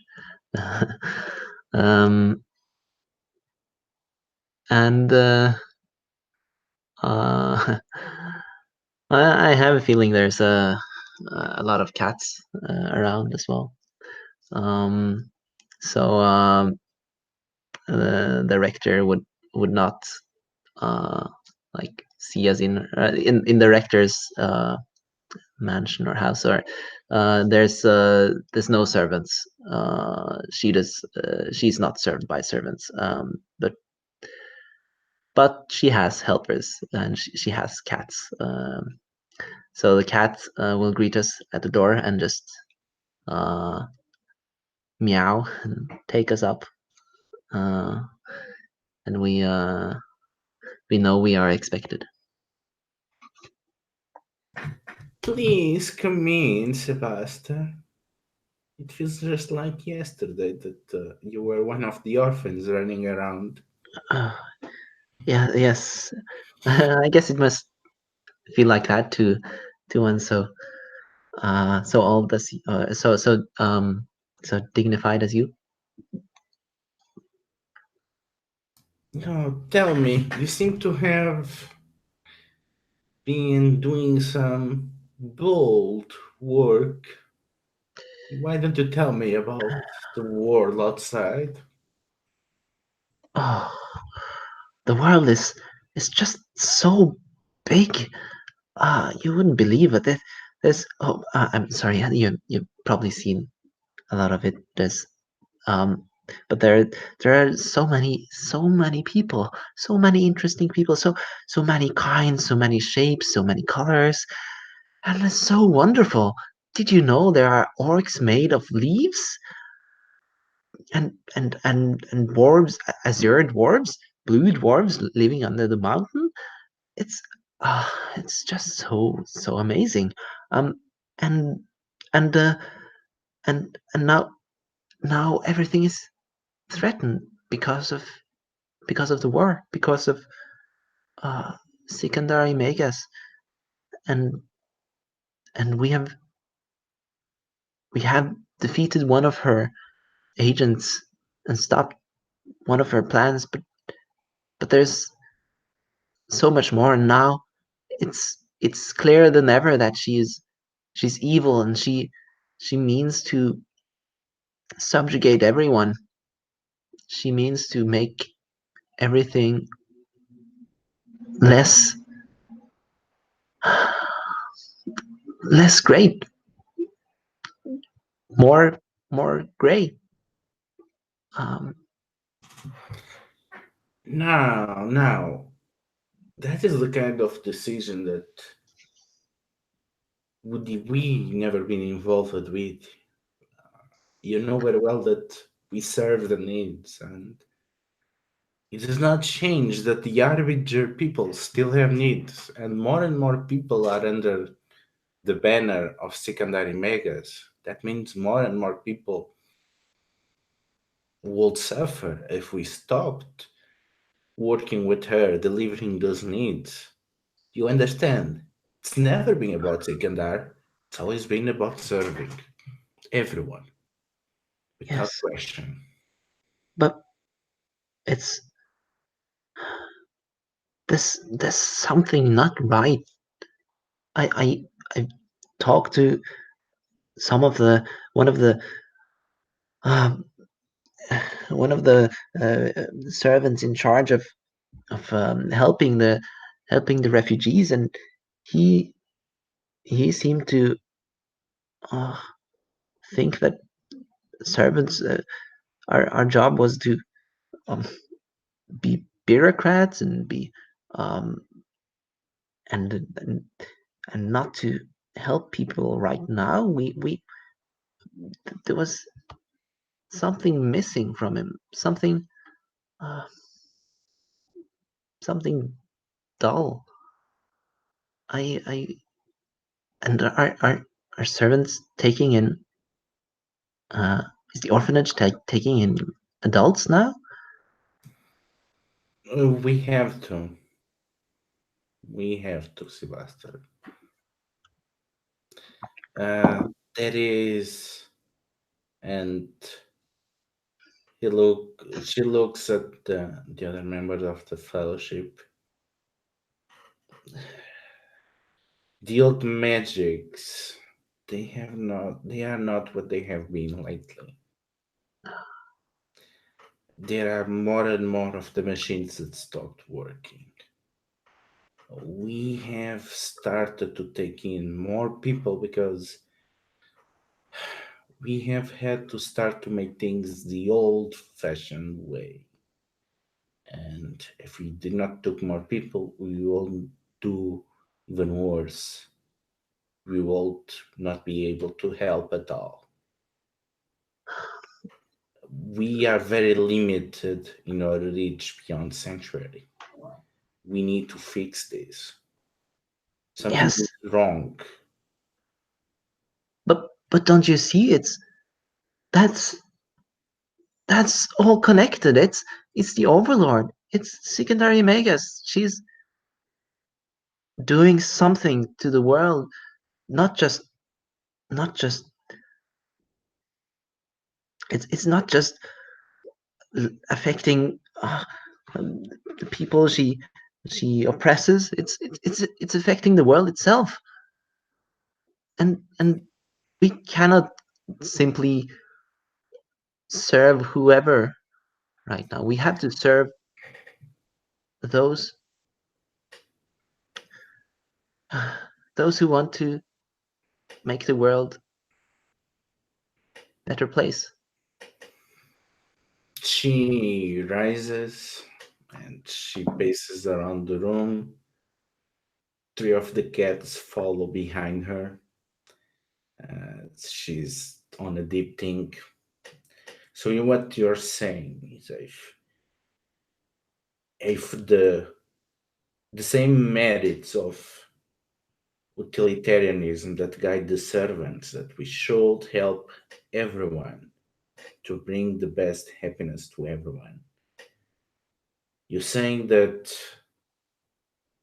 And I have a feeling there's a lot of cats around as well. So the director would not like see us in the rector's mansion or house, or there's no servants. She's not served by servants, but she has helpers and she has cats. So the cat will greet us at the door and just meow and take us up, and we know we are expected. Please come in, Sebastian. It feels just like yesterday that you were one of the orphans running around. Yes. I guess it must feel like that to one so all this so dignified as you. No, tell me, you seem to have been doing some bold work. Why don't you tell me about the world outside? Oh, the world is just so big. You wouldn't believe it. There's I'm sorry, you've probably seen a lot of it. But there are so many people, so many interesting people, so many kinds, so many shapes, so many colors, and it's so wonderful. Did you know there are orcs made of leaves? And dwarves, azure dwarves, blue dwarves living under the mountain. It's it's just so amazing. And and and now everything is threatened because of the war, because of secondary megas, and we have defeated one of her agents and stopped one of her plans, but there's so much more, and now it's clearer than ever that she's evil, and she means to subjugate everyone. She means to make everything less great, more gray. Now, that is the kind of decision that we never been involved with. You know very well that we serve the needs, and it does not change that the Arbiter people still have needs, and more people are under the banner of secondary megas. That means more and more people will suffer if we stopped working with her, delivering those needs. You understand? It's never been about secondary, it's always been about serving everyone without Yes, question. but it's there's something not right. I talked to some of the one of the um, one of the servants in charge of helping the refugees, and he he seemed to uh, think that servants our job was to um, be bureaucrats and be um, and and not to help people right now. We there was something missing from him, uh, something dull. I and are servants taking in uh, is the orphanage taking in adults now? We have to. We have to, Sebastian. That is, and she looks at the other members of the fellowship. The old magics, they are not what they have been lately. There are more and more of the machines that stopped working. We have started to take in more people because we have had to start to make things the old fashioned way. And if we did not take more people, we will do even worse. We won't not be able to help at all. We are very limited in our reach beyond sanctuary. We need to fix this. Something Yes, is wrong. but don't you see? That's that's all connected. It's the Overlord. It's secondary Megas. She's doing something to the world, not just it's not just affecting the people she oppresses. It's affecting the world itself, and we cannot simply serve whoever right now. We have to serve those those who want to make the world a better place. She rises and she paces around the room. Three of the cats follow behind her. She's on a deep think. So what you're saying is if the same merits of utilitarianism that guide the servants, that we should help everyone to bring the best happiness to everyone. You're saying that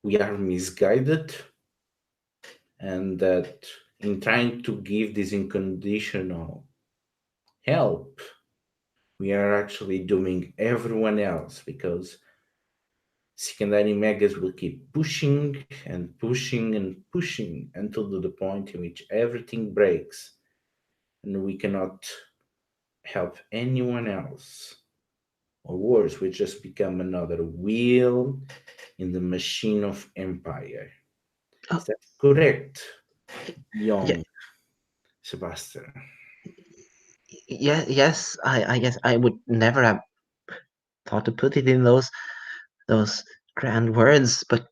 we are misguided and that in trying to give this unconditional help, we are actually doing everyone else because secondary megas will keep pushing and pushing and pushing until to the point in which everything breaks and we cannot help anyone else. Or worse, we just become another wheel in the machine of empire. Oh, Is that correct, yeah, young Sebastian? yeah, yes. I guess I would never have thought to put it in those those grand words, but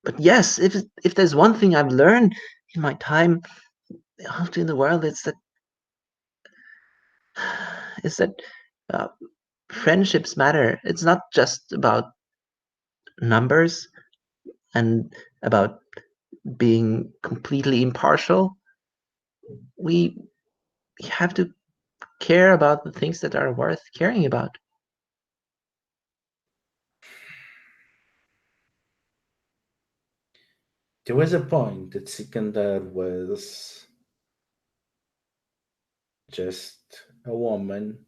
but yes, if there's one thing I've learned in my time out in the world, it's that friendships matter. It's not just about numbers and about being completely impartial. We have to care about the things that are worth caring about. There was a point that Sikandar was just a woman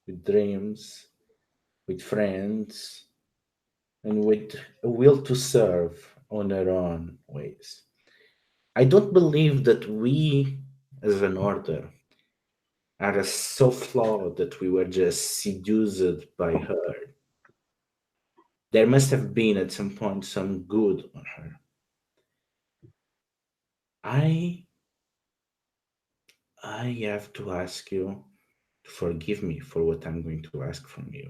with dreams, with friends, and with a will to serve on her own ways. I don't believe that we, as an order, are so flawed that we were just seduced by her. There must have been at some point some good on her. I I have to ask you to forgive me for what I'm going to ask from you.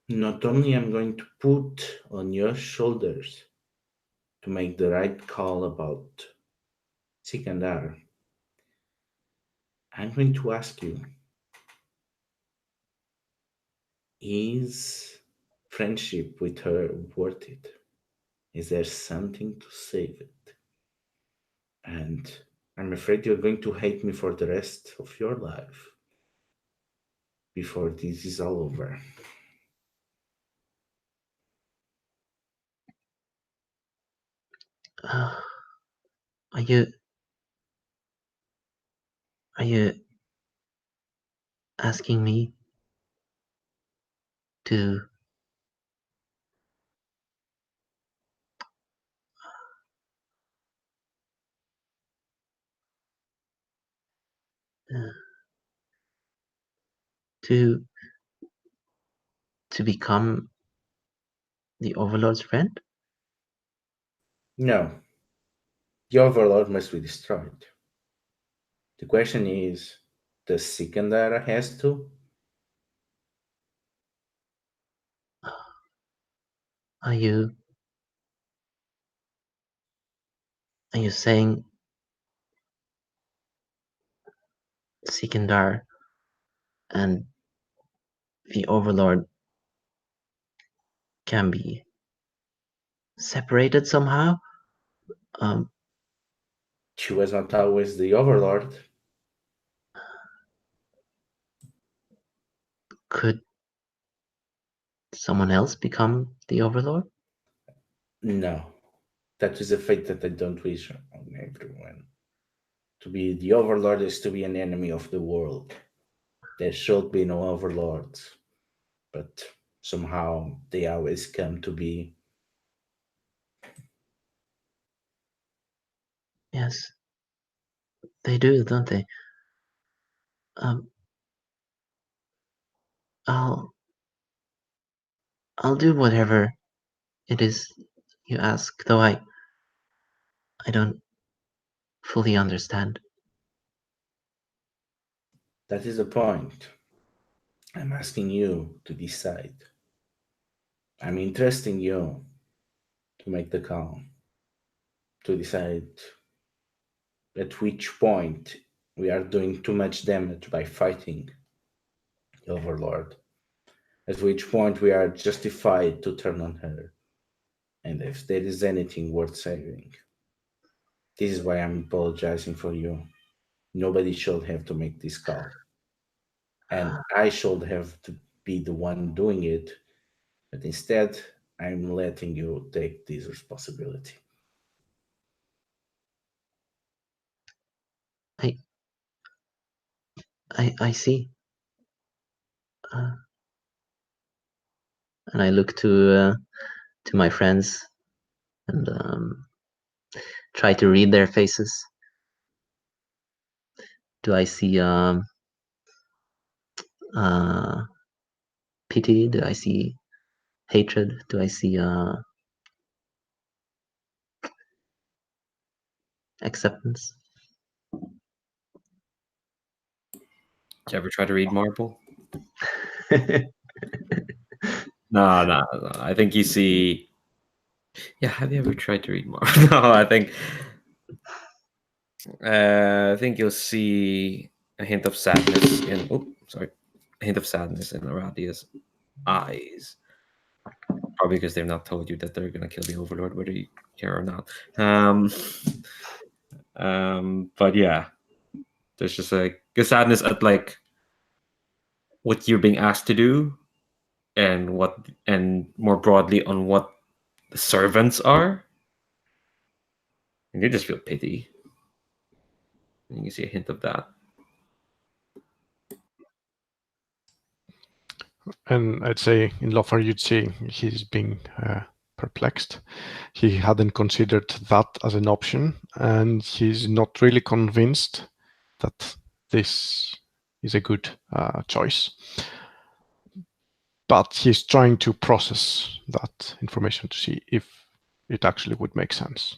Not only I'm going to put on your shoulders to make the right call about Sikandar, I'm going to ask you, is friendship with her worth it? Is there something to save it? And I'm afraid you're going to hate me for the rest of your life before this is all over. Are you asking me to uh, to become the Overlord's friend? No, the Overlord must be destroyed. The question is, does Sikandar has to? Are you saying Sikandar and the Overlord can be separated somehow? Um, She was not always the Overlord. could someone else become the Overlord? No, that is a fate that I don't wish on everyone. To be the Overlord is to be an enemy of the world. There should be no Overlords, but somehow they always come to be. Yes, they do, don't they? Um, I'll do whatever it is you ask, though I don't fully understand. That is the point. I'm asking you to decide. I'm entrusting you to make the call, to decide at which point we are doing too much damage by fighting the Overlord, at which point we are justified to turn on her, and if there is anything worth saving. This is why I'm apologizing for you. Nobody should have to make this call. And I should have to be the one doing it, but instead, I'm letting you take this responsibility. I see. And I look to my friends and try to read their faces. Do I see pity? Do I see hatred? Do I see acceptance? Did you ever try to read Marble? No. I think you see. Yeah, have you ever tried to read more? No, I think you'll see a hint of sadness in. Oh, sorry, a hint of sadness in Aradia's eyes. Probably because they've not told you that they're gonna kill the Overlord, whether you care or not. But yeah, there's just like a sadness at like what you're being asked to do, and more broadly on what the servants are, and you just feel pity. And you can see a hint of that. And I'd say in Lothar, you'd see he's being perplexed. He hadn't considered that as an option, and he's not really convinced that this is a good choice. But he's trying to process that information to see if it actually would make sense.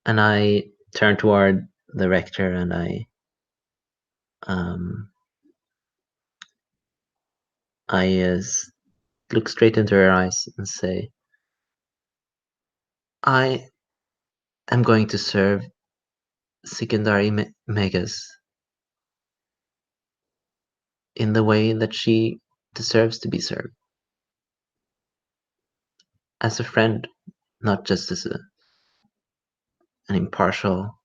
And I turn toward the rector and I look straight into her eyes and say, I am going to serve secondary megas in the way that she deserves to be served. As a friend, not just as an impartial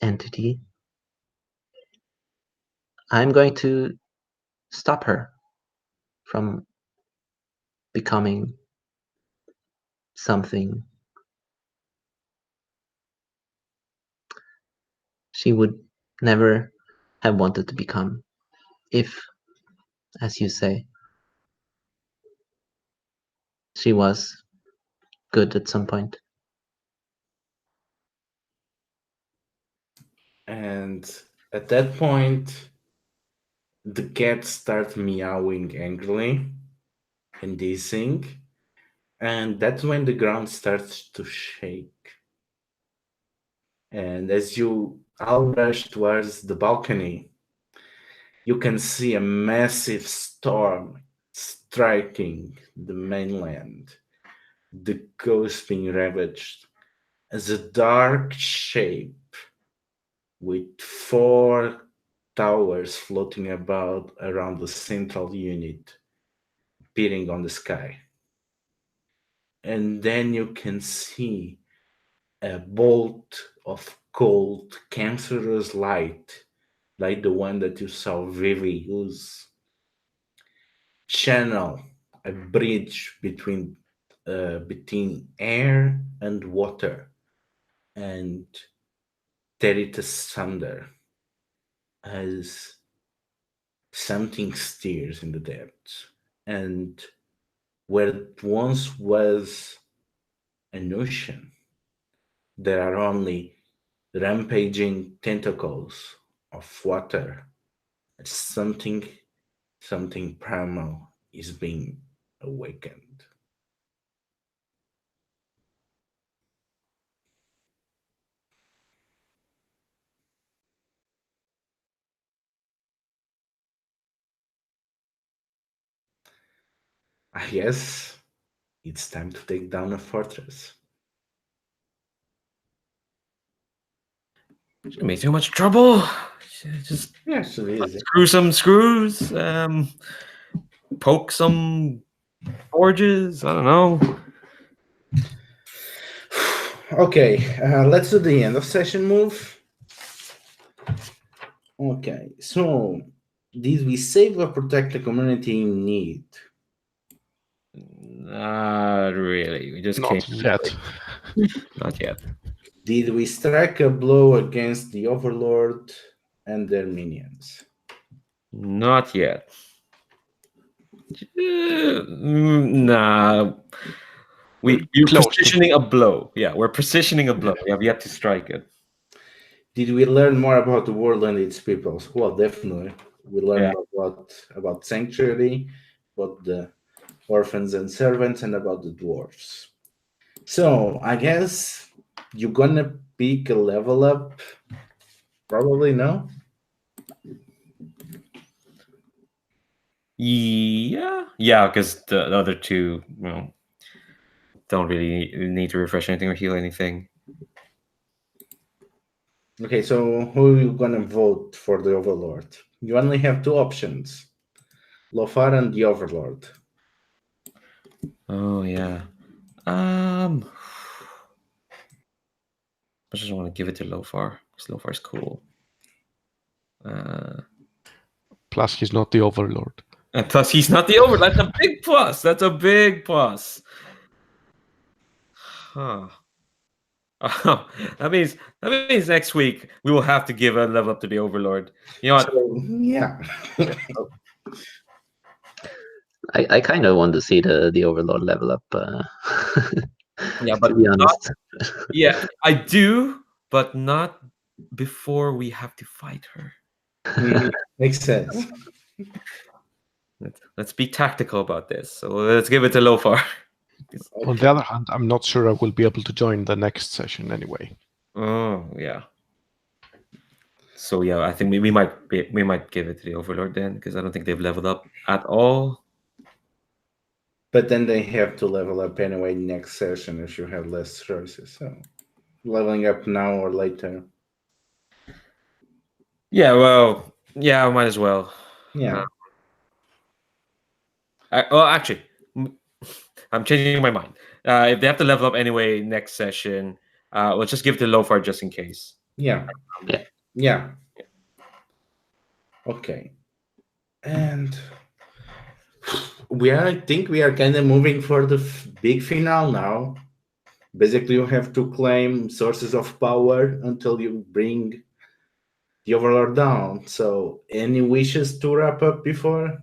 entity. I'm going to stop her from becoming something she would never have wanted to become if, as you say, she was good at some point. And at that point, the cat starts meowing angrily and hissing, and that's when the ground starts to shake. And as you all rush towards the balcony, you can see a massive storm striking the mainland, the coast being ravaged as a dark shape with 4 towers floating about around the central unit appearing on the sky. And then you can see a bolt of cold, cancerous light, like the one that you saw Vivi use, channel a bridge between air and water, and tear it asunder as something stirs in the depths. And where it once was an ocean, there are only rampaging tentacles of water. Something primal is being awakened. I guess it's time to take down a fortress. Shouldn't be too much trouble. Just Yes, it is. screw some screws, poke some forges. I don't know. Okay, let's do the end of session move. Okay, so did we save or protect the community in need? Not really. We just Not came. yet. Not yet. Did we strike a blow against the Overlord and their minions? Not yet. Nah. You're Close to. positioning a blow. Yeah, we're positioning a blow. We have yet to strike it. Did we learn more about the world and its peoples? Well, definitely. We learned about Sanctuary, about the Orphans and Servants, and about the dwarves. So I guess you're gonna pick a level up. Probably no. Yeah, because the other two, don't really need to refresh anything or heal anything. Okay, so who are you gonna vote for the Overlord? You only have two options: Lofar and the Overlord. Oh yeah. I just want to give it to Lofar because Lofar's cool. Plus, he's not the Overlord. And plus, he's not the over. That's a big plus. That's a big plus. Huh. That means next week we will have to give a level up to the Overlord. You know what? So, yeah. I kind of want to see the Overlord level up. Yeah, but to be honest, yeah, I do, but not before we have to fight her. Makes sense. Let's be tactical about this. So let's give it to Lofar. On the other hand, I'm not sure I will be able to join the next session anyway. Oh yeah. So yeah, I think we might give it to the Overlord then, because I don't think they've leveled up at all. But then they have to level up anyway next session if you have less choices. So leveling up now or later. Yeah, well, yeah, might as well. Yeah. Well, actually, I'm changing my mind. If they have to level up anyway next session, let's just give it to Lofar just in case. Yeah. Yeah. Yeah. Okay. And I think we are kind of moving for the big finale now. Basically, you have to claim sources of power until you bring the Overlord down. So, any wishes to wrap up before?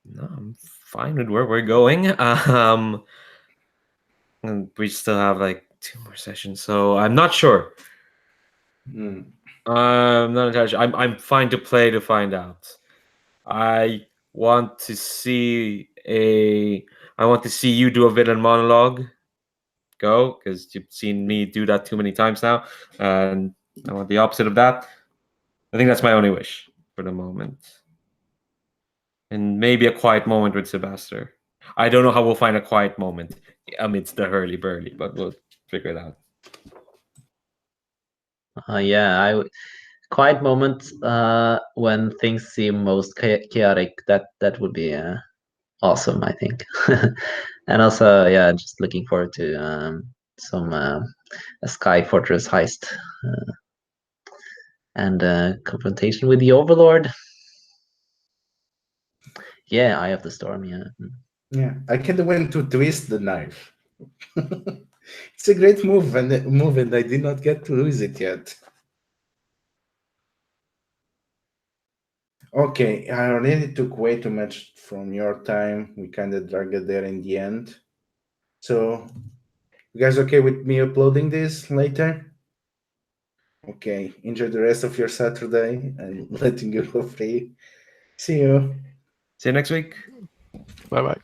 No, I'm fine with where we're going. And we still have like 2 more sessions, so I'm not sure. I'm not entirely sure. I'm fine to play to find out. I want to see you do a villain monologue. Go, because you've seen me do that too many times now, and I want the opposite of that. I think that's my only wish for the moment. And maybe a quiet moment with Sebaster. I don't know how we'll find a quiet moment amidst the hurly-burly, but we'll figure it out. yeah, quiet moment when things seem most chaotic. That would be awesome, I think. And also, yeah, just looking forward to some a Sky Fortress heist and confrontation with the Overlord. Yeah, Eye of the Storm. Yeah. Yeah, I kind of went to twist the knife. It's a great move, and I did not get to use it yet. Okay, I already took way too much from your time. We kind of dragged it there in the end. So, you guys okay with me uploading this later? Okay, enjoy the rest of your Saturday and letting you go free. See you. See you next week. Bye bye.